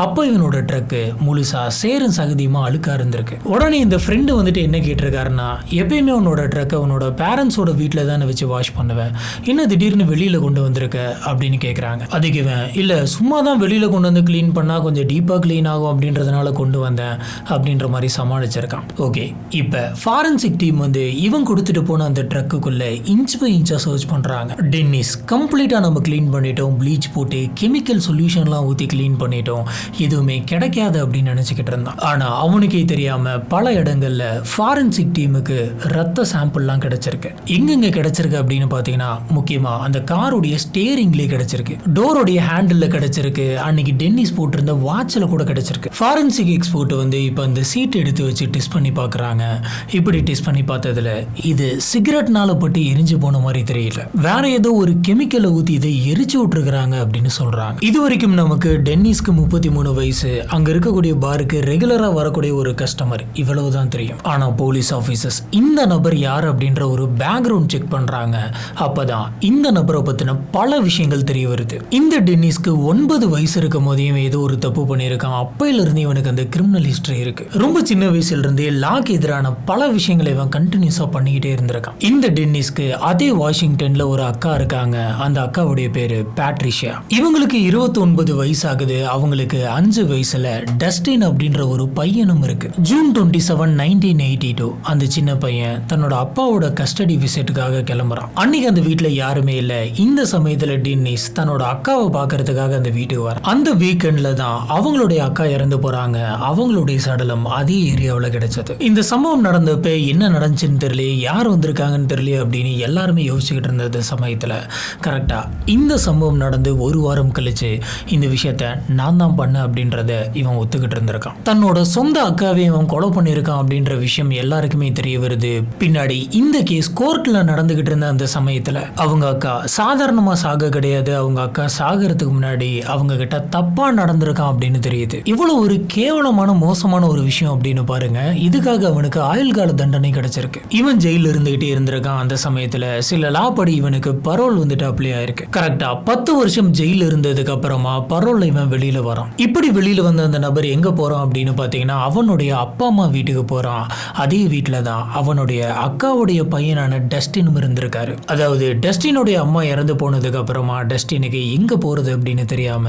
அப்போ இவனோட ட்ரக்கு முழுசா சேரும் சகதியுமா அழுக்கா இருந்திருக்கு. உடனே இந்த ஃப்ரெண்டு வந்துட்டு என்ன கேட்டிருக்காருன்னா, எப்பயுமே உன்னோட ட்ரக்கை உன்னோட பேரண்ட்ஸோட வீட்டில் தானே வச்சு வாஷ் பண்ணுவேன், இன்னும் திடீர்னு வெளியில கொண்டு வந்திருக்க அப்படின்னு கேட்குறாங்க. அதுக்கு இவன் இல்ல சும்மா தான் வெளியில கொண்டு வந்து கிளீன் பண்ணா கொஞ்சம் டீப்பா கிளீன் ஆகும் அப்படின்றதுனால கொண்டு வந்தேன் அப்படின்ற மாதிரி சமாளிச்சிருக்கான். ஓகே, இப்போ ஃபாரன்சிக் டீம் வந்து இவன் கொடுத்துட்டு போன அந்த ட்ரக்குக்குள்ள இன்ச் பை இன்ச்சா சர்ச் பண்றாங்க. டென்னிஸ் கம்ப்ளீட்டா நம்ம கிளீன் பண்ணிட்டோம், ப்ளீச் போட்டு கெமிக்கல் சொல்யூஷன்லாம் ஊற்றி கிளீன் பண்ணிட்டோம், எதுவுமே கிடைக்காது அப்படின்னு நினைச்சுக்கிட்டு இருந்தான். ஆனா அவனுக்கே தெரியாம பல இடங்கள்ல ஃபாரன்சிக் டீமுக்கு ரத்த சாம்பிள்லாம் கிடைச்சிருக்கு. எங்கெங்க கிடைச்சிருக்கு அப்படின்னு பார்த்தீங்கன்னா, முக்கியமா அந்த காருடைய ஸ்டேரிங்லேயே கிடைச்சிருக்கு, டோருடைய ஹேண்டில் கிடைச்சிருக்கு, அன்னைக்கு டென்னிஸ் போட்டிருந்த வாட்சில் கூட கிடைச்சிருக்கு. ஃபாரன்சிக் எக்ஸ்போர்ட் வந்து இப்போ அந்த சீட் எடுத்து வச்சு டெஸ்ட் பண்ணி பார்க்குறாங்க. இப்படி டெஸ்ட் பண்ணி பார்த்ததுல இது சிகரெட்னால பட்டு எரிஞ்சு போன மாதிரி தெரியல, வேற ஏதோ ஒரு கெமிக்கலை ஊற்றி இதை எரிச்சு விட்டுருக்குறாங்க அப்படின்னு சொல்றாங்க. இது வரைக்கும் நமக்கு டென்னிஸ்க்கு 33 வயசு, அங்க இருக்கக்கூடிய பாருக்கு ரெகுலரா வரக்கூடிய ஒரு கஸ்டமர், இவ்வளவுதான் தெரியும். ஆனா போலீஸ் ஆஃபீஸர்ஸ் இந்த நபர் யார் அப்படின்ற ஒரு பேக்ரவுண்ட் செக் பண்றாங்க. அப்பதான் இந்த நபரை பத்தின பல விஷயங்கள் தெரிய வருது. இந்த டென்னிஸ்க்கு 9 வயசு இருக்கும் போதே ஏதோ ஒரு தப்பு பண்ணியிருக்கான். அப்பையில இருந்து இவனுக்கு அந்த கிரிமினல் ஹிஸ்டரி இருக்கு. ரொம்ப சின்ன வயசுல இருந்தே லாக்கு எதிரான பல விஷயங்களை இவன் கண்டினியூஸா பண்ணிக்கிட்டே இருந்திருக்கான். இந்த டென்னிஸ்க்கு அதே வாஷிங்டன்ல ஒரு அக்கா இருக்காங்க. அந்த அக்காவுடைய பேரு பேட்ரிஷியா. இவங்களுக்கு 29 வயசு ஆகுது. அவங்களுக்கு 5 வயசுல டஸ்டின் அப்படின்ற ஒரு பையனும் இருக்கு. ஜூன் 27, 1982 அந்த சின்ன பையன் தன்னோட அப்பாவோட கஸ்டடி விசிட்டுக்காக கிளம்புறான். அன்னைக்கு அந்த வீட்டுல யாருமே இல்ல. இந்த சமயத்துல டென்னிஸ் தன்னோட அக்காவை பாக்குறதுக்காக அந்த வீட்டுக்கு வர. அந்த வீக்கெண்ட்ல தான் அவங்களுடைய அக்கா இறந்து போறாங்க. அவங்களுடைய சடலம் அதே ஏரியாவில் கிடைச்சது. இந்த சம்பவம் நடந்தப்ப என்ன நடந்துச்சுன்னு தெரியல, யார் வந்திருக்காங்கன்னு தெரியல அப்படின்னு எல்லாருமே யோசிச்சுக்கிட்டு இருந்த சமயத்துல கரெக்டா இந்த சம்பவம் நடந்து ஒரு வாரம் கழிச்சு இந்த விஷயத்த நான் தான் பண்ண அப்படின்றத இவன் ஒத்துக்கிட்டு இருந்திருக்கான். தன்னோட சொந்த அக்காவை இவன் கொலை பண்ணியிருக்கான் அப்படின்ற விஷயம் எல்லாருக்குமே தெரிய வருது. பின்னாடி இந்த கேஸ் கோர்ட்ல நடந்துகிட்டு இருந்த அந்த சமயத்துல அவங்க அக்கா சாதாரணமா சாக கிடையாது, அவங்க அக்கா சாகிறதுக்கு முன்னாடி அவங்க கிட்ட தப்பா நடந்திருக்கான் அப்படின்னு தெரியுது. இவ்வளவு ஒரு கேவலமான மோசமான ஒரு விஷயம் அப்படின்னு பாருங்க. இதுக்காக அவனுக்கு ஆயுள் கால தண்டனை கிடைச்சிருக்கு. இவன் ஜெயில இருந்துகிட்டே இருந்திருக்கான். அந்த சமயத்துல சில லா படி இவனுக்கு பரோல் வந்துட்டு அப்ளை ஆயிருக்கு. கரெக்டா 10 வருஷம் ஜெயில இருந்ததுக்கு அப்புறமா பரோல்ல இவன் வெளியில வரான். இப்படி வெளியில வந்த அந்த நபர் எங்க போறான் அப்படின்னு பாத்தீங்கன்னா, அவனுடைய அப்பா அம்மா வீட்டுக்கு போறான். அதே வீட்டுல தான் அவனுடைய அக்காவுடைய பையனான டஸ்டினும் இருந்திருக்காரு. அதாவது டஸ்டினுடைய அம்மா இறந்து போனதுக்கு அப்புறமா டஸ்டினுக்கு எங்க போறது அப்படின்னு தெரியாம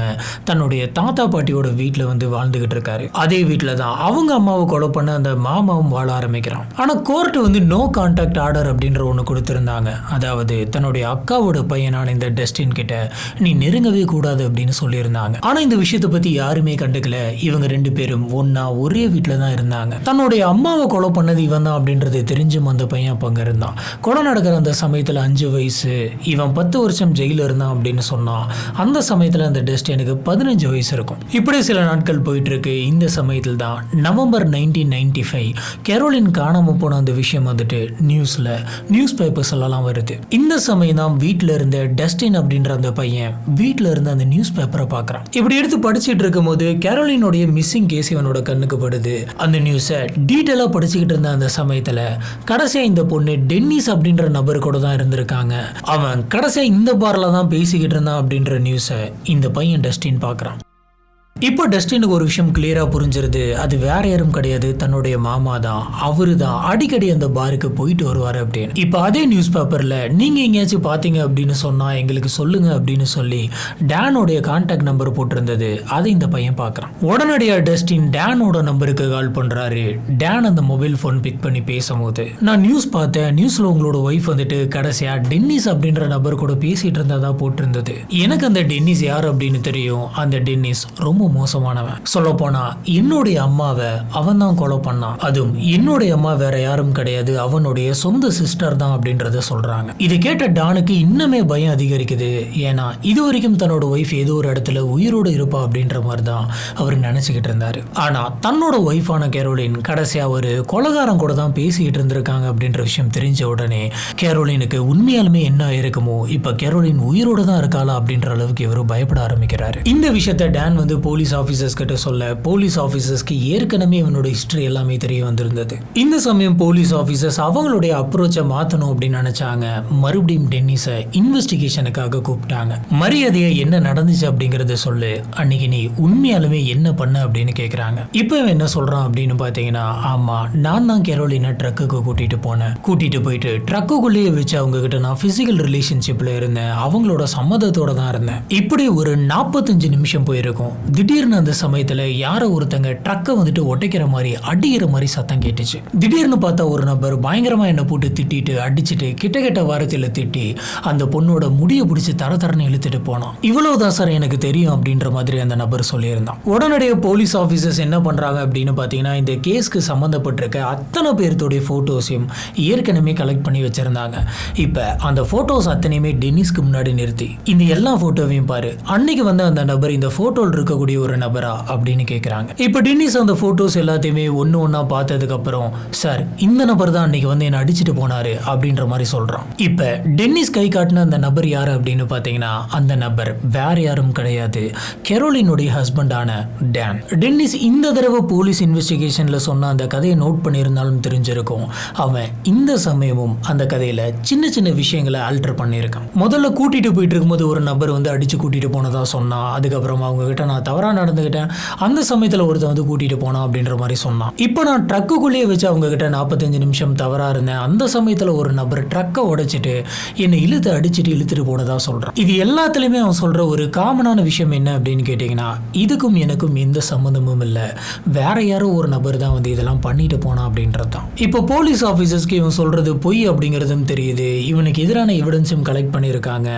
தன்னுடைய தாத்தா பாட்டியோட வீட்டுல வந்து வாழ்ந்துகிட்டு இருக்காரு. அதே வீட்டுல தான் அவங்க அம்மாவை கொலை பண்ண அந்த மாமாவும் வாழ ஆரம்பிக்கிறான். ஆனா கோர்ட் வந்து நோ கான்டாக்ட் ஆர்டர் அப்படின்ற ஒண்ணு கொடுத்திருந்தாங்க. அதாவது தன்னுடைய அக்காவோட பையனான இந்த டஸ்டின் கிட்ட நீ நெருங்கவே கூடாது அப்படின்னு சொல்லியிருந்தாங்க. ஆனா இந்த விஷயத்தை பத்தி யாருமே கண்டுக்கல. இவங்க 2 பேரும் ஒன்னா ஒரே வீட்டுல தான் இருந்தாங்க. தன்னுடைய அம்மாவை கொலை பண்ணது இவன் தான் அப்படின்றது தெரிஞ்சும் அந்த பையன் அப்ப அங்க இருந்தான். கொலை நடக்க நடக்கிற அந்த சமயத்தில் 5 வயசு, இவன் 10 வருஷம் ஜெயிலில் இருந்தான் அப்படின்னு சொன்னான். அந்த சமயத்தில் அந்த டெஸ்டினுக்கு 15 வயசு இருக்கும். இப்படி சில நாட்கள் போயிட்டு இருக்கு. இந்த சமயத்தில் தான் நவம்பர் 1995 கெரோலின் காணாம போன அந்த விஷயம் வந்துட்டு நியூஸ் பேப்பர்ஸ் எல்லாம் வருது. இந்த சமயம் தான் வீட்டில் இருந்த டஸ்டின் அப்படின்ற அந்த பையன் வீட்டில் இருந்த அந்த நியூஸ் பேப்பரை பார்க்குறான். இப்படி எடுத்து படிச்சுட்டு இருக்கும்போது கெரோலினுடைய மிஸ்ஸிங் கேஸ் இவனோட கண்ணுக்கு படுது. அந்த நியூஸை டீட்டெயிலாக படிச்சுக்கிட்டு இருந்த அந்த சமயத்தில் கடைசியா இந்த பொண்ணு டென்னிஸ் அப்படின்ற நபர் கூட தான் இருந்திருக்காங்க. அவன் கடைசியா இந்த பார்ல தான் பேசிக்கிட்டு இருந்தான் அப்படின்ற நியூஸை இந்த பையன் டஸ்டின் பார்க்குறான். இப்போ டஸ்டினுக்கு ஒரு விஷயம் கிளியரா புரிஞ்சிருது. அது வேற யாரும் கிடையாது, தன்னுடைய மாமா தான். அவரு தான் அடிக்கடி அந்த பாருக்கு போயிட்டு வருவாரு அப்படின்னு. இப்போ அதே நியூஸ் பேப்பர்ல நீங்க எங்கேயாச்சும் பாத்தீங்க அப்படின்னு சொன்னா எங்களுக்கு சொல்லுங்க அப்படின்னு சொல்லி டேனோடைய கான்டாக்ட் நம்பர் போட்டிருந்தது. அதை இந்த பையன் பார்க்கறான். உடனடியா டஸ்டின் டேனோட நம்பருக்கு கால் பண்றாரு. டேன் அந்த மொபைல் போன் பிக் பண்ணி பேசும்போது, நான் நியூஸ் பார்த்தேன், நியூஸ்ல உங்களோட ஒய்ஃப் வந்துட்டு கடைசியா டென்னிஸ் அப்படின்ற நபர் கூட பேசிட்டு இருந்ததா போட்டிருந்தது. எனக்கு அந்த டென்னிஸ் யார் அப்படின்னு தெரியும். அந்த டென்னிஸ் ரொம்ப மோசமானவன். சொல்ல போனா என்னுடைய அம்மாவை அவன் தான் கொலை பண்ணான். அதுவும் என்னுடைய அம்மா வேற யாரும் கிடையாது, அவனுடைய சொந்த சிஸ்டர் தான் அப்படின்றத சொல்றாங்க. இதை கேட்ட டானுக்கு இன்னுமே பயம் அதிகரிக்குது. ஏன்னா இது வரைக்கும் தன்னோட ஒய்ஃப் ஏதோ ஒரு இடத்துல உயிரோடு இருப்பா அப்படின்ற மாதிரி தான் அவர் நினைச்சுக்கிட்டு இருந்தாரு. ஆனா தன்னோட ஒய்ஃபான கெரோலின் கடைசியா ஒரு கொலைகாரன் கூட தான் பேசிக்கிட்டு இருந்திருக்காங்க அப்படின்ற விஷயம் தெரிஞ்ச உடனே கெரோலினுக்கு உண்மையாலுமே என்ன இருக்குமோ, இப்ப கெரோலின் உயிரோட தான் இருக்காளா அப்படின்ற அளவுக்கு இவர் பயப்பட ஆரம்பிக்கிறாரு. இந்த விஷயத்தை டான் வந்து போலீஸ் ஆபீசர்ஸ் கிட்ட சொல்ல போலீஸ் ஆபீசர்ஸ்க்கு ஏற்கனவே இவனோட ஹிஸ்டரி எல்லாமே தெரிய வந்திருந்தது. இந்த சமயம் போலீஸ் ஆபீசர்ஸ் அவங்களுடைய அப்ரோச்சை மாத்தணும் அப்படின்னு நினைச்சாங்க. மறுபடியும் டென்னிஸை இன்வெஸ்டிகேஷனுக்காக கூப்பிட்டாங்க. மரியாதையா என்ன நடந்துச்சு அப்படிங்கறத சொல்லு, அன்னைக்கு நீ உண்மையாலுமே என்ன பண்ண அப்படின்னு கேக்குறாங்க. இப்போ இவன் என்ன சொல்றான் அப்படின்னு பாத்தீங்கன்னா, ஆமா நான் தான் கெரோலினை ட்ரக்குக்கு கூட்டிட்டு போனேன். கூட்டிட்டு போயிட்டு ட்ரக்குக்குள்ளேயே வச்சு அவங்க கிட்ட நான் பிசிக்கல் ரிலேஷன்ஷிப்ல இருந்தேன், அவங்களோட சம்மதத்தோட தான் இருந்தேன். இப்படி ஒரு 45 நிமிஷம் போயிருக்கும். திடீர்னு அந்த சமயத்துல யாரோ ஒருத்தங்க ட்ரக்கை வந்துட்டு ஒட்டைக்கிற மாதிரி அடிக்கிற மாதிரி சத்தம் கேட்டுச்சு. திடீர்னு பார்த்தா ஒரு நபர் பயங்கரமா என்ன போட்டு திட்டிட்டு அடிச்சுட்டு கிட்ட வாரத்தில் திட்டி அந்த பொண்ணோட முடிய பிடிச்சி தரன்னு இழுத்துட்டு போனான். இவ்வளவுதான் சார் எனக்கு தெரியும் அப்படின்ற மாதிரி அந்த நபர் சொல்லியிருந்தான். உடனடியே போலீஸ் ஆபீசர்ஸ் என்ன பண்றாங்க அப்படின்னு பாத்தீங்கன்னா, இந்த கேஸ்க்கு சம்பந்தப்பட்டிருக்க அத்தனை பேர்த்தோடைய போட்டோஸையும் ஏற்கனவே கலெக்ட் பண்ணி வச்சிருந்தாங்க. இப்ப அந்த போட்டோஸ் அத்தனையுமே டென்னிஸ்க்கு முன்னாடி நிறுத்தி இந்த எல்லா போட்டோவையும் பாரு, அன்னைக்கு வந்து அந்த நபர் இந்த போட்டோல இருக்கக்கூடிய ஒரு நபரா அப்படின்னு கேட்குறாங்க. இப்போ டென்னிஸ் அந்த போட்டோஸ் எல்லாத்தையுமே ஒன்னா பார்த்ததுக்கு அப்புறம், சார் இந்த நபர் தான் அன்னைக்கு வந்து என்ன அடிச்சுட்டு போனாரு அப்படின்ற மாதிரி சொல்றான். இப்போ டென்னிஸ் கை காட்டின அந்த நபர் யாரு அப்படின்னு பார்த்தீங்கன்னா, அந்த நபர் வேற யாரும் கிடையாது, கெரோலினுடைய ஹஸ்பண்டான டான். டென்னிஸ் இந்த தடவை போலீஸ் இன்வெஸ்டிகேஷன்ல சொன்ன அந்த கதையை நோட் பண்ணியிருந்தாலும் தெரிஞ்சிருக்கும், அவன் இந்த சமயமும் அந்த கதையில சின்ன சின்ன விஷயங்களை ஆல்டர் பண்ணியிருக்கான். முதல்ல கூட்டிட்டு போயிட்டு இருக்கும்போது ஒரு நபர் வந்து அடிச்சு கூட்டிட்டு போனதா சொன்னா. அதுக்கப்புறம் அவங்க கிட்ட நான் தவறா நடந்துகிட்டேன், அந்த சமயத்தில் ஒருத்தன் வந்து கூட்டிட்டு போனான் அப்படின்ற மாதிரி சொன்னான். இப்போ நான் ட்ரக்குக்குள்ளேயே வச்சு அவங்க கிட்ட 45 நிமிஷம் தவறா இருந்தேன், அந்த சமயத்தில் ஒரு நபர் ட்ரக்கை உடைச்சிட்டு என்னை இழுத்துட்டு போனதா சொல்றான். இது எல்லாத்துலயுமே அவன் சொல்ற ஒரு காமனான விஷயம் என்ன அப்படின்னு கேட்டீங்கன்னா, இதுக்கும் எனக்கும் எந்த சம்பந்தமும் இல்லை, வேற யாரோ ஒரு நபர் தான் வந்து இதெல்லாம் பண்ணிட்டு போனா அப்படின்றது தான். இப்போ போலீஸ் ஆபீசர்ஸ்க்கு இவன் சொல்றது பொய் அப்படிங்கிறதும் தெரியுது. இவனுக்கு எதிரான எவிடன்ஸும் கலெக்ட் பண்ணியிருக்காங்க.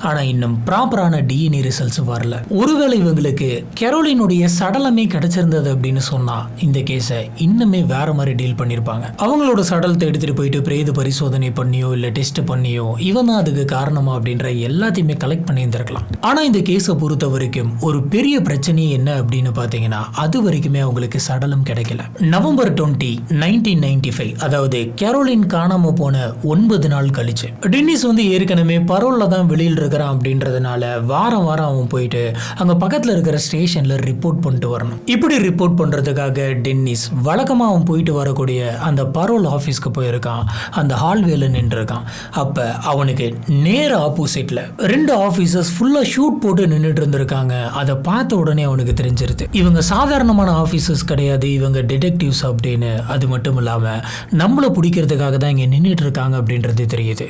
ஆனா இன்னும் ப்ராப்பரான டிஎன்ஏ ரிசல்ட்ஸ் வரல. ஒருவேளை இவங்களுக்கு கெரோலினுடைய சடலமே கிடைச்சிருந்தது அப்படின்னு சொன்னா இந்த கேஸை இன்னுமே வேற மாதிரி டீல் பண்ணிருப்பாங்க. அவங்களோட சடலத்தை எடுத்துட்டு போயிட்டு பிரேத பரிசோதனை பண்ணியோ இல்ல டெஸ்ட் பண்ணியோ இவன் தான் அதுக்கு காரணமா அப்படின்ற எல்லாத்தையுமே கலெக்ட் பண்ணி இருந்திருக்கலாம். ஆனா இந்த கேஸை பொறுத்த வரைக்கும் ஒரு பெரிய பிரச்சனை என்ன அப்படின்னு பாத்தீங்கன்னா, அது வரைக்குமே அவங்களுக்கு சடலம் கிடைக்கல. நவம்பர் 20, 1995, அதாவது கெரோலின் காணாம போன 9 நாள் கழிச்சு டென்னிஸ் வந்து ஏற்கனவே பரோல்ல தான் வெளியில் இருக்கிறான் அப்படின்றதுனால வாரம் அவன் போயிட்டு அங்க பக்கத்துல இருக்கிற ஸ்டேஷன்ல ரிப்போர்ட் பண்ணிட்டு வரணும். இப்படி ரிப்போர்ட் பண்றதுக்காக டென்னிஸ் வழக்கமா அவன் போயிட்டு வரக்கூடிய அந்த பரோல் ஆபீஸ்க்கு போயிருக்கான். அந்த ஹால்வேல நின்று இருக்கான். அப்ப அவனுக்கு நேர ஆப்போசிட்ல 2 ஆபீசர்ஸ் ஃபுல்லா ஷூட் போட்டு நின்றுட்டு இருந்திருக்காங்க. அதை பார்த்த உடனே அவனுக்கு தெரிஞ்சிருது, இவங்க சாதாரணமான ஆபீசர்ஸ் கிடையாது, இவங்க டிடெக்டிவ்ஸ் அப்படின்னு. அது மட்டும் இல்லாம நம்மள பிடிக்கிறதுக்காக தான் இங்க நின்றுட்டு இருக்காங்க அப்படின்றது தெரியுது.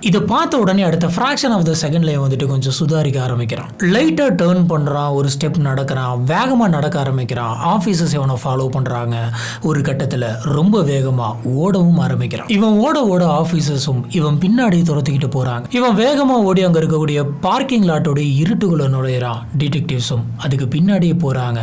இதை பார்த்த உடனே அடுத்த ஃபிராக்ஷன் ஆஃப் த செகண்ட்ல வந்துட்டு கொஞ்சம் சுதாரிக்க ஆரம்பிக்கிறான். லைட்டா டர்ன் பண்றான், ஒரு ஸ்டெப் நடக்கிறான், வேகமா நடக்க ஆரம்பிக்கிறான். ஆபீசர்ஸ் இவனை ஃபாலோ பண்றாங்க. ஒரு கட்டத்துல ரொம்ப வேகமா ஓடவும் ஆரம்பிக்கிறான். இவன் ஓட ஓட ஆபீசர்ஸும் இவன் பின்னாடி துரத்திக்கிட்டு போறாங்க. இவன் வேகமா ஓடி அங்க இருக்கக்கூடிய பார்க்கிங் லாட்டோட இருட்டுக்குள்ள நுழையிறான். டிடெக்டிவ்ஸும் அதுக்கு பின்னாடியே போறாங்க.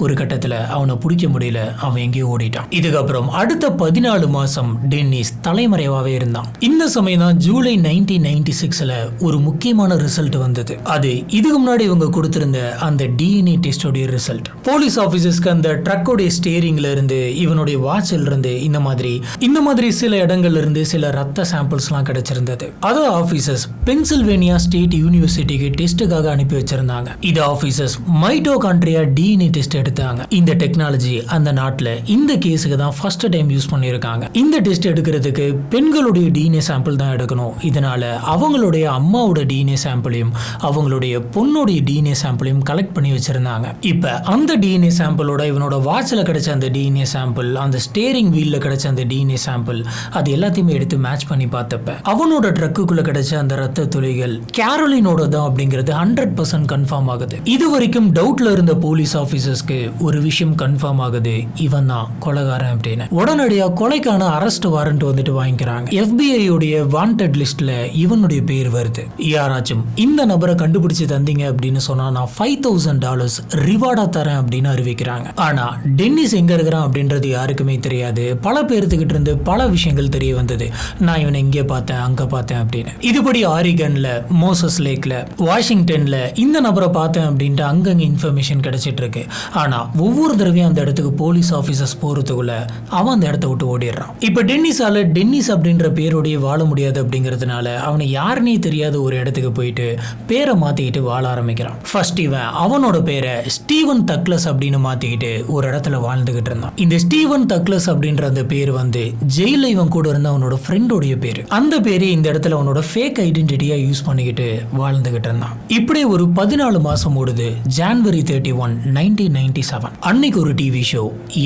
ஒரு கட்டத்துல அவனை பிடிக்க முடியல, அவன் எங்கேயோ ஓடிட்டான். இதுக்கப்புறம் அடுத்த 14 மாசம் டென்னிஸ் தலைமறைவாவே இருந்தான். இந்த சமயம் தான் ஜூலை 1996ல ஒரு முக்கியமான ரிசல்ட் வந்தது. அது இதுக்கு முன்னாடி இவங்க கொடுத்திருந்த அந்த டிஎன்ஏ டெஸ்டோட ரிசல்ட். போலீஸ் ஆபீசர்ஸ்க்கு அந்த ட்ரக்கோட ஸ்டேரிங்ல இருந்து, இவனுடைய வாட்சில் இருந்து இந்த மாதிரி சில இடங்கள்ல இருந்து சில ரத்த சாம்பிள்ஸ்லாம் கிடைச்சிருந்தது. அது ஆபீசர்ஸ் பென்சில்வேனியா ஸ்டேட் யூனிவர்சிட்டிக்கு டெஸ்ட்டுக்காக அனுப்பி வச்சிருந்தாங்க. இது ஆபீசர்ஸ் மைட்டோகாண்ட்ரியா டிஎன்ஏ டெஸ்ட் எடுத்தாங்க. இந்த டெக்னாலஜி அந்த நாட்டில் இந்த கேஸுக்கு தான் ஃபர்ஸ்ட் டைம் யூஸ் பண்ணியிருக்காங்க. இந்த டெஸ்ட் எடுக்கிறதுக்கு பெண்களுடைய டிஎன்ஏ சாம்பிள் தான் எடுக்கணும். இதனால அவங்களுடைய அம்மாவோட டிஎன்ஏ சாம்பிளையும் அவங்களுடைய பொண்ணுடைய டிஎன்ஏ சாம்பிளையும் கலெக்ட் பண்ணி வச்சிருந்தாங்க. இப்ப அந்த டிஎன்ஏ சாம்பிளோட இவனோட வாட்சில் கிடைச்ச அந்த டிஎன்ஏ சாம்பிள், அந்த ஸ்டேரிங் வீல்ல கிடைச்ச அந்த டிஎன்ஏ சாம்பிள், அது எல்லாத்தையுமே எடுத்து மேட்ச் பண்ணி பார்த்தப்ப அவனோட ட்ரக்குக்குள்ள கிடைச்ச அந்த ரத்த துளிகள் கேரோலினோட தான் அப்படிங்கிறது 100% கன்ஃபார்ம் ஆகுது. இது வரைக்கும் டவுட்ல இருந்த போலீஸ் ஆபீசர்ஸ்க்கு ஒரு விஷயம் கன்ஃபார்ம் ஆகுது, இவன் தான் கொலைகாரன் அப்படின்னு. உடனடியா கொலைக்கான அரெஸ்ட் வாரண்ட் வந்துட்டு வாங்கிக்கிறாங்க. FBI உடைய வாண்டட் லிஸ்ட்ல இவனுடைய பேர் வருது. யாராச்சும் இந்த நபரை கண்டுபிடிச்சு தந்தீங்க அப்படின்னு சொன்னா நான் $5,000 ரிவார்டா தரேன் அப்படின்னு அறிவிக்கிறாங்க. ஆனா டென்னிஸ் எங்க இருக்கிறான் அப்படின்றது யாருக்குமே தெரியாது. பல பேர்த்துக்கிட்ட இருந்து பல விஷயங்கள் தெரிய வந்தது. நான் இவனை இங்கே பார்த்தேன், அங்க பார்த்தேன் அப்படின்னு. இதுபடி ஆரிகன்ல, மோசஸ் லேக்ல, வாஷிங்டன்ல இந்த நபரை பார்த்தேன் அப்படின்ட்டு அங்கங்க இன்ஃபர்மேஷன் கிடைச்சிட்டு இருக்கு. ஆனா ஒவ்வொரு தடவையும் அந்த இடத்துக்கு போலீஸ் ஆபீசர்ஸ் போறதுக்குள்ள அவன் அந்த இடத்த விட்டு ஓடிடுறான். இப்ப டென்னிஸால டென்னிஸ் அப்படின்ற பேரோடய வாழ முடியாது அப்படிங்கிறதுனால அவனை யாருன்னே தெரியாத ஒரு இடத்துக்கு போயிட்டு பேரை மாத்திக்கிட்டு வாழ ஆரம்பிக்கிறான். ஃபர்ஸ்ட் இவன் அவனோட பேரை ஸ்டீவன் தக்லஸ் அப்படின்னு மாத்திக்கிட்டு ஒரு இடத்துல வாழ்ந்துகிட்டு இருந்தான். இந்த ஸ்டீவன் தக்லஸ் அப்படின்ற அந்த பேர் வந்து ஜெயில இவன் கூட இருந்த அவனோட ஃப்ரெண்டோடைய பேரு. அந்த பேரை இந்த இடத்துல அவனோட ஃபேக் ஐடென்டிட்டியா யூஸ் பண்ணிக்கிட்டு வாழ்ந்துகிட்டு இருந்தான். இப்படி ஒரு 14 மாசம் ஓடுது. ஜனவரி 31, 1997 அன்னைக்கு ஒரு டிவி ஷோ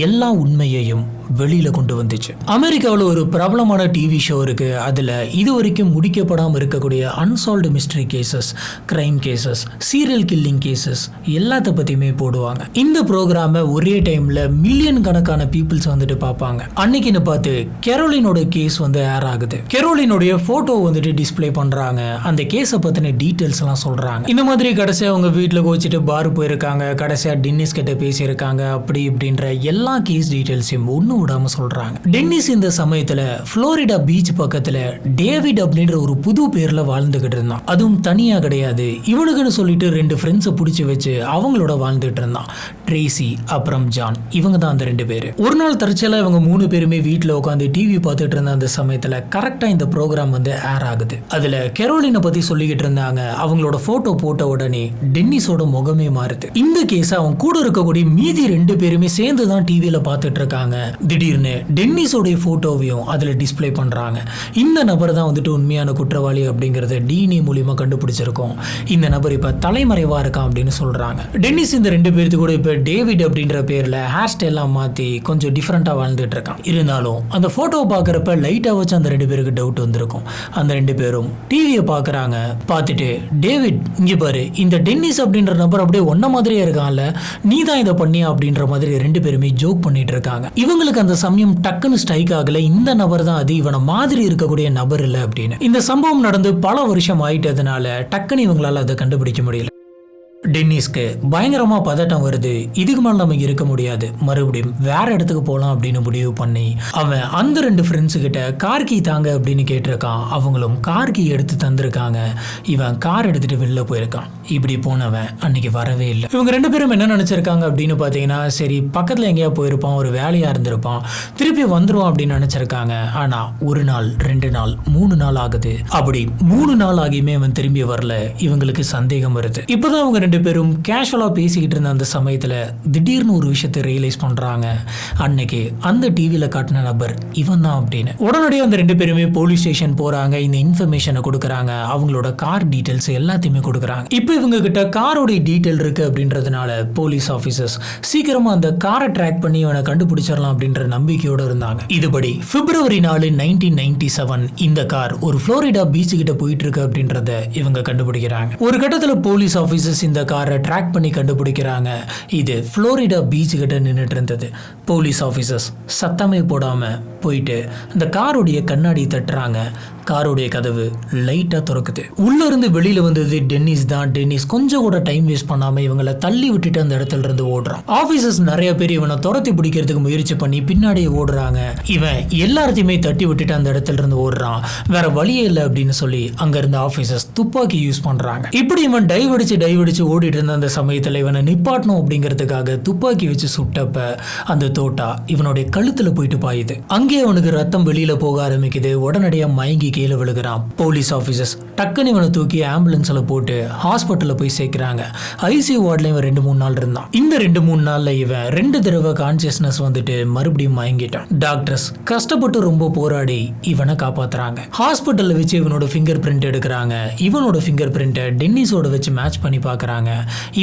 எல்லா உண்மையையும் வெளியில கொண்டு வந்துச்சு. அமெரிக்காவில் ஒரு பிரபலமான டிவி ஷோ இருக்கு. அதுல இதுவரைக்கும் முடிக்கப்படாமல் இருக்கக்கூடிய unsolved mystery cases, crime cases, serial killing cases எல்லாத்த பத்தியுமே போடுவாங்க. இந்த ப்ரோக்ராம ஒரே டைம்ல மில்லியன் கணக்கான பீப்புள்ஸ் வந்துட்டு பார்ப்பாங்க. அன்னைக்குன்னு பார்த்து கெரோலினோட கேஸ் வந்து ஏர் ஆகுது. கெரோலினோடைய போட்டோ வந்துட்டு டிஸ்பிளே பண்றாங்க. அந்த கேஸை பத்தின டீடைல்ஸ் எல்லாம் சொல்றாங்க. இந்த மாதிரி கடைசியா அவங்க வீட்டுல கோச்சிட்டு பார் போயிருக்காங்க, கடைசியா டென்னிஸ் கிட்ட பேசியிருக்காங்க, அப்படி இப்படின்ற எல்லா கேஸ் டீடைல்ஸையும் ஒண்ணு விடாம சொல்றாங்க. டென்னிஸ் இந்த சமயத்துல புளோரிடா பீச் பக்கத்துல டேவிட் அப்படின்ற ஒரு புது பேர்ல வாழ்ந்துகிட்டு இருந்தான். அதுவும் தனியா கிடையாது, இவனுக்குன்னு சொல்லிட்டு 2 ஃப்ரெண்ட்ஸை பிடிச்சி வச்சு அவங்களோட வாழ்ந்துட்டு இருந்தான். ட்ரேசி அப்புறம் ஜான், இவங்க தான் அந்த 2 பேரு. ஒரு நாள் தற்செயலா இவங்க 3 பேருமே வீட்டுல உட்காந்து டிவி பார்த்துட்டு இருந்த அந்த சமயத்துல கரெக்டா இந்த ப்ரோக்ராம் வந்து ஏர் ஆகுது. அதுல கெரோலினை பத்தி சொல்லிக்கிட்டு இருந்தாங்க. அவங்களோட போட்டோ போட்ட உடனே டென்னிஸோட முகமே மாறுது. இந்த கேஸ அவன் கூட இருக்கக்கூடிய மீதி 2 பேருமே சேர்ந்து தான் டிவியில பார்த்துட்டு இருக்காங்க. திடீர்னு டென்னிஸோடைய போட்டோவையும் அதுல டிஸ்பிளே பண்றாங்க. இந்த நபர் தான் வந்துட்டு உண்மையான குற்றவாளி அப்படிங்கறத டிஎன்ஏ மூலமா கண்டுபிடிச்சிருக்கோம். இந்த நபர் இப்ப தலைமறைவா இருக்கான் அப்படின்னு சொல்றாங்க. டென்னிஸ் இந்த 2 பேருக்கு கூட இப்ப டேவிட் அப்படின்ற பேர்ல ஹேர் ஸ்டைல்லாம் மாத்தி கொஞ்சம் டிஃபரெண்டா வாழ்ந்துட்டு இருக்கான். இருந்தாலும் அந்த போட்டோவை பாக்குறப்ப லைட்டா வச்சு அந்த 2 பேருக்கு டவுட் வந்திருக்கும். அந்த 2 பேரும் டிவியை பாக்குறாங்க. பார்த்துட்டு டேவிட் இங்க பாரு, இந்த டென்னிஸ் அப்படின்ற நபர் அப்படியே ஒன்ன மாதிரியே இருக்கான்ல, நீ தான் இதை பண்ணியா அப்படின்ற மாதிரி 2 பேருமே ஜோக் பண்ணிட்டு இருக்காங்க. இவங்களுக்கு அந்த சமயம் டக்குன்னு ஸ்ட்ரைக் ஆகல, இந்த நபர் தான் அது, இவனை மாதிரி இருக்கக்கூடிய நபர் இல்லை அப்படின்னு. இந்த சம்பவம் நடந்து பல வருஷம் ஆயிட்டதுனால டக்குன்னு இவங்களால அதை கண்டுபிடிக்க முடியல. டென்னிஸ்க்கு பயங்கரமா பதட்டம் வருது. இதுக்கு மேல நம்ம இருக்க முடியாது, மறுபடியும் வேற இடத்துக்கு போகலாம் அப்படின்னு முடிவு பண்ணி அவன் அந்த 2 ஃப்ரெண்ட்ஸ் கிட்ட கார் கீ தாங்க அப்படின்னு கேட்டிருக்கான். அவங்களும் கார் கீ எடுத்து தந்திருக்காங்க. இவன் கார் எடுத்துட்டு வெளில போயிருக்கான். இப்படி போனவன் அன்னைக்கு வரவே இல்லை. இவங்க 2 பேரும் என்ன நினைச்சிருக்காங்க அப்படின்னு பாத்தீங்கன்னா, சரி பக்கத்துல எங்கேயா போயிருப்பான், ஒரு வேலையா இருந்திருப்பான், திருப்பி வந்துருவான் அப்படின்னு நினைச்சிருக்காங்க. ஆனா 1 நாள் 2 நாள் 3 நாள் ஆகுது. அப்படி 3 நாள் ஆகியுமே அவன் திரும்பி வரல. இவங்களுக்கு சந்தேகம் வருது. இப்பதான் அவங்க ரெண்டு பேரும் கேஷுவலா பேசிக்கிட்டு இருந்த அந்த சமயத்துல திடீர்னு ஒரு விஷயத்தை ரியலைஸ் பண்றாங்க. அன்னைக்கு அந்த டிவியில காட்டின நபர் இவன் தான் அப்படின்னு. உடனடியே அந்த ரெண்டு பேருமே போலீஸ் ஸ்டேஷன் போறாங்க. இந்த இன்ஃபர்மேஷனை கொடுக்குறாங்க, அவங்களோட கார் டீடைல்ஸ் எல்லாத்தையுமே கொடுக்குறாங்க. இப்போ இவங்க கிட்ட காரோட டீடைல் இருக்கு அப்படின்றதுனால போலீஸ் ஆஃபீஸர்ஸ் சீக்கிரமா அந்த காரை ட்ராக் பண்ணி இவனை கண்டுபிடிச்சிடலாம் அப்படின்ற நம்பிக்கையோட இருந்தாங்க. இதுபடி பிப்ரவரி 4 1997 இந்த கார் ஒரு புளோரிடா பீச் கிட்ட போயிட்டு இருக்கு அப்படின்றத இவங்க கண்டுபிடிக்கிறாங்க. ஒரு கட்டத்துல போலீஸ் ஆபீசர்ஸ் இந்த காரை ட்ராக் பண்ணி கண்டுபிடிக்கிறாங்க. இது புளோரிடா பீச் கிட்ட நின்றுட்டு இருந்தது. போலீஸ் ஆபீசர்ஸ் சத்தமே போடாம போயிட்டு அந்த காரோடைய கண்ணாடி தட்டுறாங்க. காரோடைய கதவு லைட்டா திறக்குது. உள்ள இருந்து வெளியில வந்தது டென்னிஸ் தான். டென்னிஸ் கொஞ்சம் கூட டைம் வேஸ்ட் பண்ணாம இவங்களை தள்ளி விட்டுட்டு அந்த இடத்துல இருந்து ஓடுறான். ஆபீசர்ஸ் நிறைய பேர் இவனை துரத்தி பிடிக்கிறதுக்கு முயற்சி பண்ணி பின்னாடியே ஓடுறாங்க. இவன் எல்லாத்தையுமே தட்டி விட்டுட்டு அந்த இடத்துல இருந்து ஓடுறான். வேற வழியே இல்லை அப்படின்னு சொல்லி அங்க இருந்த ஆபீசர்ஸ் துப்பாக்கி யூஸ் பண்றாங்க. இப்படி இவன் டைவ் அடிச்சு ஓடிட்டு இருந்த அந்த சமயத்துல இவனை நிப்பாட்டணும் அப்படிங்கிறதுக்காக துப்பாக்கி வச்சு சுட்டப்ப அந்த தோட்டா இவனுடைய கழுத்துல போயிட்டு பாயுது. அங்கே அவனுக்கு ரத்தம் வெளியில போக ஆரம்பிக்குது. உடனடியா மயங்கி கீழே விழுகிறான். போலீஸ் ஆபீசர்ஸ் டக்குன்னு இவனை தூக்கி ஆம்புலன்ஸ்ல போட்டு ஹாஸ்பிட்டல்ல போய் சேர்க்கிறாங்க. ஐசியூ வார்டுல இவன் 2-3 நாள் இருந்தான். இந்த 2-3 நாள்ல இவன் 2 தடவை கான்சியஸ்னஸ் வந்துட்டு மறுபடியும் மயங்கிட்டான். டாக்டர்ஸ் கஷ்டப்பட்டு ரொம்ப போராடி இவனை காப்பாத்துறாங்க. ஹாஸ்பிட்டல்ல வச்சு இவனோட ஃபிங்கர் பிரிண்ட் எடுக்கிறாங்க. இவனோட ஃபிங்கர் பிரிண்ட்டை டென்னிஸோட வச்சு மேட்ச் பண்ணி பாக்குறாங்க.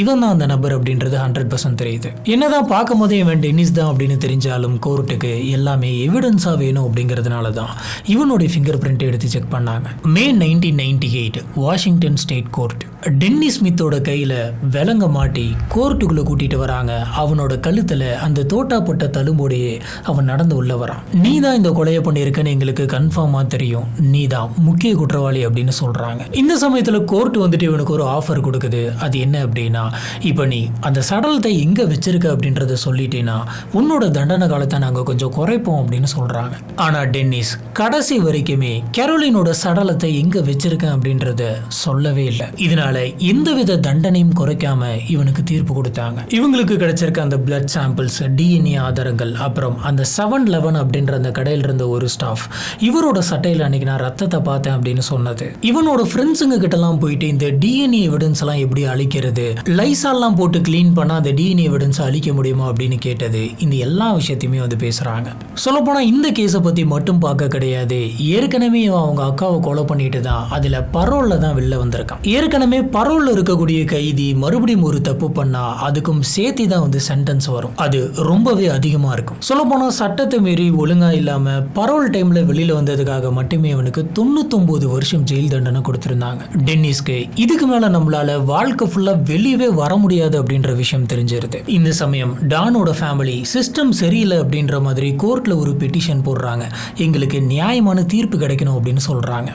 இவன் தான் அந்த நபர் அப்படின்றது 100% தெரியுது. என்னதான் பார்க்கும் போதே இவன் டென்னிஸ் தான் அப்படின்னு தெரிஞ்சாலும் கோர்ட்டுக்கு எல்லாமே எவிடன்ஸா வேணும் அப்படிங்கிறதுனால தான் இவனோட ஃபிங்கர் பிரிண்ட் எடுத்து செக் பண்ணாங்க. மே 1998 வாஷிங்டன் ஸ்டேட் கோர்ட் டென்னி ஸ்மித்தோட கையில விலங்க மாட்டி கோர்ட்டுக்குள்ள கூட்டிட்டு வராங்க. அவனோட கழுத்துல அந்த தோட்டாப்பட்ட தழும்போடையே அவன் நடந்து உள்ள வரான். நீ தான் இந்த கொலையை பண்ணியிருக்கன்னு எங்களுக்கு கன்ஃபார்மா தெரியும், நீ தான் முக்கிய குற்றவாளி அப்படின்னு சொல்றாங்க. இந்த சமயத்துல கோர்ட் வந்துட்டு இவனுக்கு ஒரு ஆஃபர் கொடுக்குது. அது என்ன அப்படின்னா, இப்ப நீ அந்த சடலத்தை எங்க வச்சிருக்க அப்படின்றத சொல்லிட்டேன்னா உன்னோட தண்டனை காலத்தை நாங்க கொஞ்சம் குறைப்போம் அப்படின்னு சொல்றாங்க. ஆனா டென்னிஸ் கடைசி வரைக்குமே கேரோலினோட சடலத்தை எங்க வச்சிருக்கேன் அப்படின்றத சொல்லவே இல்லை. இதனால எந்தவித தண்டனையும் குறைக்காம இவனுக்கு தீர்ப்பு கொடுத்தாங்க. இவங்களுக்கு கிடைச்சிருக்க அந்த பிளட் சாம்பிள்ஸ், டிஎன்ஏ ஆதாரங்கள், அப்புறம் அந்த 7-11 அப்படின்ற அந்த கடையில் இருந்த ஒரு ஸ்டாஃப் இவரோட சட்டையில அன்னைக்கு நான் ரத்தத்தை பார்த்தேன் அப்படின்னு சொன்னது. இவனோட ஃப்ரெண்ட்ஸுங்க கிட்ட எல்லாம் போயிட்டு இந்த டிஎன்ஏ எவிடன்ஸ் எல்லாம் எப்படி அழிக்கிறது, லைசால்லாம் போட்டு கிளீன் பண்ணா அந்த டிஎன்ஏ எவிடன்ஸ் அழிக்க முடியுமா அப்படின்னு கேட்டது. இந்த எல்லா விஷயத்தையுமே வந்து பேசுறாங்க. சொல்ல போனா இந்த கேஸை பத்தி மட்டும் பார்க்க கிடையாது, ஏற்கனவே அவங்க அக்காவை கொலை பண்ணிட்டு தான் அதுல பரோல்ல தான் வெளில வந்திருக்கான். ஏற்கனவே பரோல்ல இருக்கக்கூடிய கைதி மறுபடியும் ஒரு தப்பு பண்ணா அதுக்கும் சேர்த்தி தான் வந்து சென்டென்ஸ் வரும். அது ரொம்பவே அதிகமா இருக்கும். சொல்ல போனா சட்டத்தை மீறி ஒழுங்கா இல்லாம பரோல் டைம்ல வெளியில வந்ததுக்காக மட்டுமே அவனுக்கு 99 வருஷம் ஜெயில் தண்டனை கொடுத்திருந்தாங்க. டென்னிஸ்க்கு இதுக்கு மேல நம்மளால வாழ்க்கை ஃபுல்லா வெளியவே வர முடியாது அப்படின்ற விஷயம் தெரிஞ்சிருது. இந்த சமயம் டானோட ஃபேமிலி சிஸ்டம் சரியில்லை அப்படின்ற மாதிரி கோர்ட்ல ஒரு பெட்டிஷன் போடுறாங்க. எங்களுக்கு நியாயமான தீர்ப்பு கிடைக்கணும் அப்படின்னு சொல்றாங்க.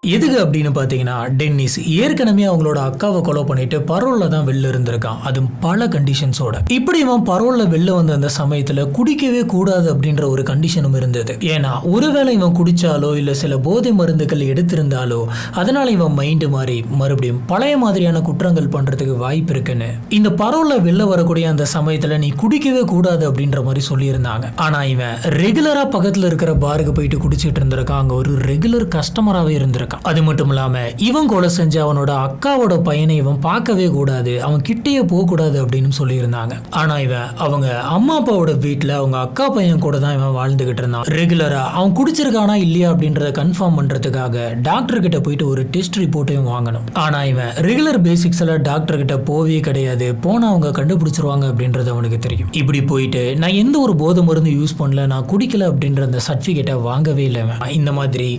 எதுக்கு அப்படின்னு பார்த்தீங்கன்னா, டென்னிஸ் ஏற்கனவே அவங்களோட அக்காவை கொலை பண்ணிட்டு பரோல்ல தான் வெளில இருந்திருக்கான். அதுவும் பல கண்டிஷன்ஸோட. இப்படி இவன் பரோல்ல வெளில வந்த அந்த சமயத்துல குடிக்கவே கூடாது அப்படின்ற ஒரு கண்டிஷனும் இருந்தது. ஏன்னா ஒருவேளை இவன் குடிச்சாலோ இல்ல சில போதை மருந்துகள் எடுத்திருந்தாலோ அதனால இவன் மைண்டு மாறி மறுபடியும் பழைய மாதிரியான குற்றங்கள் பண்றதுக்கு வாய்ப்பு இருக்குன்னு இந்த பரோல்ல வெளில வரக்கூடிய அந்த சமயத்துல நீ குடிக்கவே கூடாது அப்படின்ற மாதிரி சொல்லியிருந்தாங்க. ஆனா இவன் ரெகுலரா பக்கத்துல இருக்கிற பாருக்கு போயிட்டு குடிச்சிட்டு இருந்திருக்கான். அங்க ஒரு ரெகுலர் கஸ்டமராகவே இருந்திருக்கான். அது மட்டும் இல்லாம இவன் கொலை செஞ்ச அவனோட அக்காவோட பையனை இவன் பார்க்கவே கூடாது, அவன் கிட்டேயே போக கூடாது அப்படின்னு சொல்லியிருந்தாங்க. ஆனா இவன் அவங்க அம்மா அப்பாவோட வீட்டுல அவங்க அக்கா பையன் கூட தான் இவன் வாழ்ந்துகிட்டு இருந்தான். ரெகுலரா அவன் குடிச்சிருக்கானா இல்லையா அப்படின்றத கன்ஃபார்ம் பண்றதுக்காக டாக்டர் கிட்ட போயிட்டு ஒரு டெஸ்ட் ரிப்போர்ட்டையும் வாங்கணும். ஆனா இவன் ரெகுலர் பேசிக்ஸ்ல டாக்டர் கிட்ட போவே கிடையாது. போனா அவங்க கண்டுபிடிச்சிருவாங்க அப்படின்றது அவனுக்கு தெரியும். இப்படி போயிட்டு நான் எந்த ஒரு போதை மருந்து யூஸ் பண்ணல, நான் குடிக்கல அப்படின்ற அந்த சர்டிபிகேட்டை வாங்கவே இல்லை. இந்த மாதிரி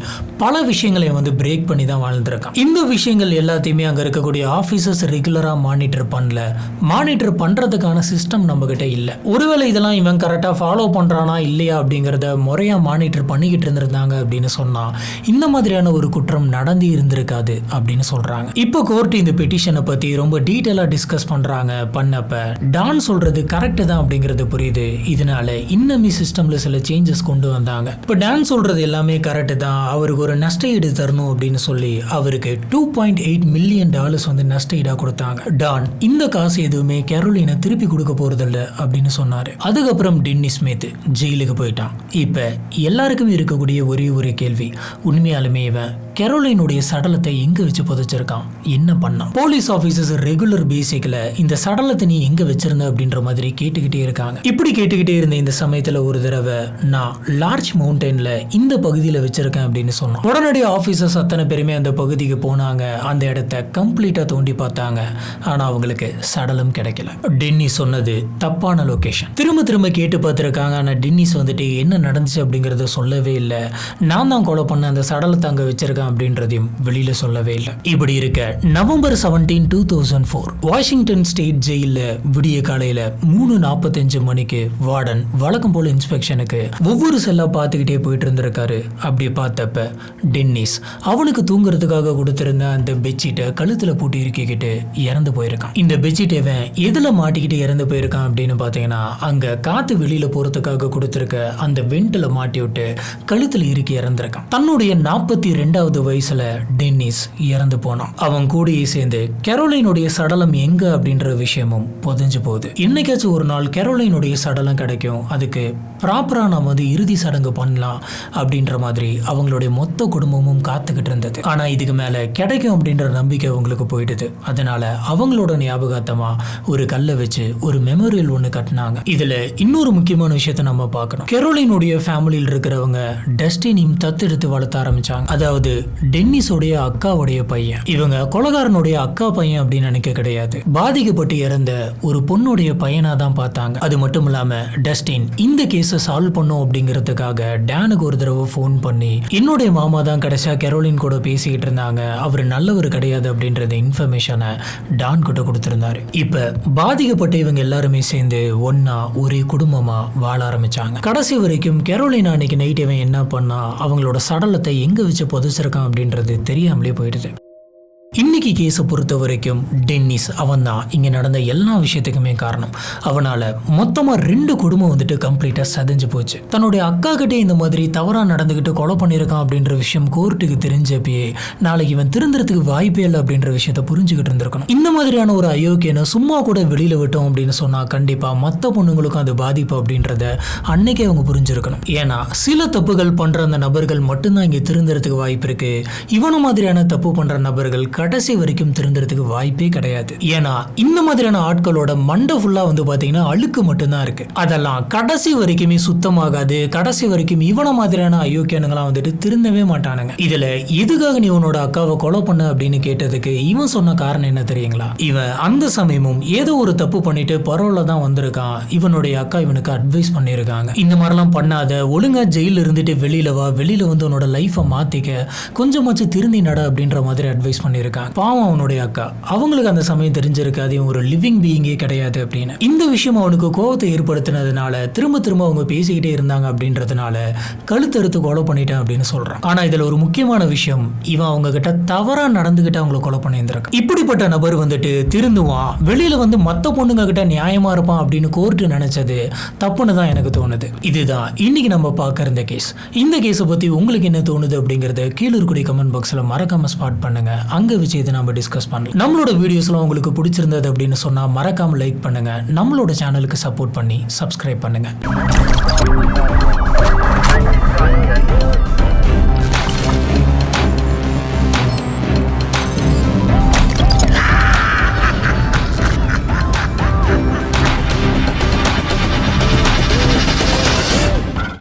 பல விஷயங்களை வந்து பிரேக் பண்ணி தான் வாழ்ந்திருக்கான். இந்த விஷயங்கள் எல்லாத்தையுமே அங்க இருக்கக்கூடிய ஆபீசர்ஸ் ரெகுலரா மானிட்டர் பண்ணல. மானிட்டர் பண்றதுக்கான சிஸ்டம் நம்ம கிட்ட இல்ல. ஒருவேளை இதெல்லாம் இவன் கரெக்டா ஃபாலோ பண்றானா இல்லையா அப்படிங்கறத முறையா மானிட்டர் பண்ணிக்கிட்டு இருந்திருந்தாங்க அப்படின்னு சொன்னா இந்த மாதிரியான ஒரு குற்றம் நடந்து இருந்திருக்காது அப்படின்னு சொல்றாங்க. இப்போ கோர்ட் இந்த பெட்டிஷனை பத்தி ரொம்ப டீடைலா டிஸ்கஸ் பண்றாங்க. பண்ணப்ப டான் சொல்றது கரெக்ட் தான் அப்படிங்கிறது புரியுது. இதனால இன்னமே சிஸ்டம்ல சில சேஞ்சஸ் கொண்டு வந்தாங்க. இப்போ டான் சொல்றது எல்லாமே கரெக்ட் தான், அவருக்கு ஒரு நஷ்ட ஈடு தரணும் அப்படின்னு சொல்லி அவருக்கு $2.8 மில்லியன் வந்து நஷ்ட ஈடா கொடுத்தாங்க. டான் இந்த காசு எதுவுமே கேரோலினை திருப்பி கொடுக்க போறதில்ல அப்படின்னு சொன்னாரு. அதுக்கப்புறம் டென்னி ஸ்மித் ஜெயிலுக்கு போயிட்டான். இப்ப எல்லாருக்குமே இருக்கக்கூடிய ஒரே ஒரு கேள்வி, உண்மையாலுமே இவன் கெரோலினுடைய சடலத்தை எங்க வச்சு புதைச்சிருக்கான், என்ன பண்ணான். போலீஸ் ஆபீசர்ஸ் ரெகுலர் பேசிக்ல இந்த சடலத்தை நீ எங்க வச்சிருந்த அப்படின்ற மாதிரி கேட்டுக்கிட்டே இருக்காங்க. இப்படி கேட்டுக்கிட்டே இருந்த இந்த சமயத்துல ஒரு தடவை நான் லார்ஜ் மவுண்டன்ல இந்த பகுதியில வச்சிருக்கேன் அப்படின்னு சொன்னான். உடனடியே ஆபீசர்ஸ் அத்தனை பேருமே அந்த பகுதிக்கு போனாங்க. அந்த இடத்த கம்ப்ளீட்டா தோண்டி பார்த்தாங்க. ஆனா அவங்களுக்கு சடலம் கிடைக்கல. டென்னிஸ் சொன்னது தப்பான லொகேஷன். திரும்ப திரும்ப கேட்டு பார்த்திருக்காங்க. ஆனா டென்னிஸ் வந்துட்டு என்ன நடந்துச்சு அப்படிங்கறத சொல்லவே இல்லை. நான் தான் கொலை பண்ண அந்த சடலத்தை அங்க வச்சிருக்கேன் அப்படின்றதையும் வெளியில சொல்லவே இல்லை. இப்படி இருக்க நவம்பர் 17, 2004 வாஷிங்டன் ஸ்டேட் ஜெயில விடிய காலையில 3:45 மணிக்கு வார்டன் வழக்கம் போல இன்ஸ்பெக்ஷனுக்கு ஒவ்வொரு செல்லா பார்த்துக்கிட்டே போயிட்டு இருந்திருக்காரு. அப்படி பார்த்தப்ப டென்னிஸ் அவனுக்கு தூங்குறதுக்காக கொடுத்திருந்த அந்த பெட்ஷீட்டை கழுத்துல போட்டு இறுக்கிக்கிட்டு இறந்து போயிருக்கான். இந்த பெட்ஷீட்டை எதுல மாட்டிக்கிட்டு இறந்து போயிருக்கான் அப்படின்னு பாத்தீங்கன்னா, அங்க காத்து வெளியில போறதுக்காக கொடுத்திருக்க அந்த வெண்ட்ல மாட்டி விட்டு கழுத்துல இறுக்கி இறந்திருக்கான். தன்னுடைய 42வது வயசுல டென்னிஸ் இறந்து போனான். அவன் கூடயே சேர்ந்து கெரோலினுடைய சடலம் எங்க அப்படின்ற விஷயமும் புதைஞ்சு போகுது. இன்னைக்காச்சும் ஒரு நாள் கெரோலினுடைய சடலம் கிடைக்கும், அதுக்கு ப்ராப்பரா நம்ம இறுதி சடங்கு பண்ணலாம் அப்படின்ற மாதிரி அவங்களுடைய மொத்த குடும்பமும் காத்துக்கிட்டு இருந்தது. ஆனா இதுக்கு மேல கிடைக்கும் அப்படின்ற நம்பிக்கை அவங்களுக்கு போயிடுது. அதனால அவங்களோட ஞாபகார்த்தமா ஒரு கல்லை வச்சு ஒரு மெமோரியல் ஒண்ணு கட்டினாங்க. இதுல இன்னொரு முக்கியமான விஷயத்தை நம்ம பார்க்கணும். கெரோலினுடைய ஃபேமிலியில் இருக்கிறவங்க டஸ்டினையும் தத்தெடுத்து வளர்த்த ஆரம்பிச்சாங்க. அதாவது டென்னிஸோடைய அக்காவுடைய பையன். இவங்க கொலைகாரனுடைய அக்கா பையன் அப்படின்னு நினைக்க கிடையாது. பாதிக்கப்பட்டு இறந்த ஒரு பொண்ணுடைய பையனா தான் பார்த்தாங்க. அது மட்டும் இல்லாம டஸ்டின் இந்த கேஸை சால்வ் பண்ணும் அப்படிங்கிறதுக்காக டேனுக்கு ஒரு தடவை ஃபோன் பண்ணி என்னுடைய மாமா தான் கடைசியா கெரோலின் கூட பேசிக்கிட்டு இருந்தாங்க, அவர் நல்லவர் கிடையாது அப்படின்றத இன்ஃபர்மேஷனை டான் கிட்ட கொடுத்திருந்தாரு. இப்ப பாதிக்கப்பட்ட இவங்க எல்லாருமே சேர்ந்து ஒன்னா ஒரே குடும்பமா வாழ ஆரம்பிச்சாங்க. கடைசி வரைக்கும் கெரோலின் அன்னைக்கு நைட் இவன் என்ன பண்ணா, அவங்களோட சடலத்தை எங்க வச்சு புதைச்சிருக்கான் அப்படின்றது தெரியாமலே போயிடுது. இன்னைக்கு கேஸை பொறுத்த வரைக்கும் டென்னிஸ் அவன் தான் இங்கே நடந்த எல்லா விஷயத்துக்குமே காரணம். அவனால் மொத்தமாக 2 குடும்பம் கம்ப்ளீட்டாக சதைஞ்சு போச்சு. தன்னுடைய அக்கா கிட்டே இந்த மாதிரி தவறாக நடந்துக்கிட்டு கொலை பண்ணியிருக்கான் அப்படின்ற விஷயம் கோர்ட்டுக்கு தெரிஞ்சப்பயே நாளைக்கு இவன் திருந்துறதுக்கு வாய்ப்பே இல்லை அப்படின்ற விஷயத்த புரிஞ்சுக்கிட்டு இருந்திருக்கணும். இந்த மாதிரியான ஒரு அயோக்கியனை சும்மா கூட வெளியில் விட்டோம் அப்படின்னு சொன்னால் கண்டிப்பாக மற்ற பொண்ணுங்களுக்கும் அது பாதிப்பு அப்படின்றத அன்னைக்கே அவங்க புரிஞ்சிருக்கணும். ஏன்னா சில தப்புகள் பண்ணுற அந்த நபர்கள் மட்டும்தான் இங்கே திருந்துறதுக்கு வாய்ப்பு இருக்கு. இவன மாதிரியான தப்பு பண்ணுற நபர்கள் கடைசி வரைக்கும் திருந்துறதுக்கு வாய்ப்பே கிடையாது. ஏன்னா இந்த மாதிரியான ஆட்களோட மண்டை ஃபுல்லா பாத்தீங்கன்னா அழுக்கு மட்டும்தான் இருக்கு. அதெல்லாம் கடைசி வரைக்குமே சுத்தமாகாது. கடைசி வரைக்கும் இவன மாதிரியான அயோக்கியனுங்களாம் திருந்தவே மாட்டானுங்க. இதுல எதுக்காக நீ உன்னோட அக்காவை கொலை பண்ண அப்படின்னு கேட்டதுக்கு இவன் சொன்ன காரணம் என்ன தெரியுங்களா? இவன் அந்த சமயமும் ஏதோ ஒரு தப்பு பண்ணிட்டு பரோல தான் வந்திருக்கான். இவனுடைய அக்கா இவனுக்கு அட்வைஸ் பண்ணிருக்காங்க, இந்த மாதிரிலாம் பண்ணாத, ஒழுங்கா ஜெயில இருந்துட்டு வெளியில வா, வெளியில உன்னோட லைஃபை மாத்திக்க, கொஞ்சமாச்சு திருந்தி நட அப்படின்ற மாதிரி அட்வைஸ் பண்ணிருக்காங்க. பாவம் அவனுடைய அக்கா, அவங்களுக்கு அந்த சமயம் தெரிஞ்சிருக்காது இவன் ஒரு லிவிங் பீயிங்கே கிடையாது அப்படின்னு. இந்த விஷயம் அவனுக்கு கோபத்தை ஏற்படுத்தினதுனால திரும்ப திரும்ப அவங்க பேசிக்கிட்டே இருந்தாங்க அப்படின்றதுனால கழுத்தறுத்து கொலை பண்ணிட்டேன் அப்படின்னு சொல்றான். ஆனா இதுல ஒரு முக்கியமான விஷயம், இவன் அவங்க கிட்ட தவறா நடந்துகிட்டு அவங்களை கொலை பண்ணியிருந்திருக்கான். இப்படிப்பட்ட நபர் திருந்துவான், வெளியில மத்த பொண்ணுங்க கிட்ட நியாயமா இருப்பான் அப்படின்னு கோர்ட்டு நினைச்சது தப்புன்னு தான் எனக்கு தோணுது. இதுதான் இன்னைக்கு நம்ம பார்க்க இந்த கேஸ். இந்த கேஸை பத்தி உங்களுக்கு என்ன தோணுது அப்படிங்கறத கீழே இருக்கக்கூடிய கமெண்ட் பாக்ஸ்ல மறக்காம ஸ்பாட் பண்ணுங்க. அங்க வச்சு இதை நம்ம டிஸ்கஸ் பண்ணலாம். நம்மளோட வீடியோஸ்லாம் உங்களுக்கு பிடிச்சிருந்தது அப்படின்னு சொன்னா மறக்காம லைக் பண்ணுங்க. நம்மளோட சேனலுக்கு சப்போர்ட் பண்ணி சப்ஸ்கிரைப் பண்ணுங்க.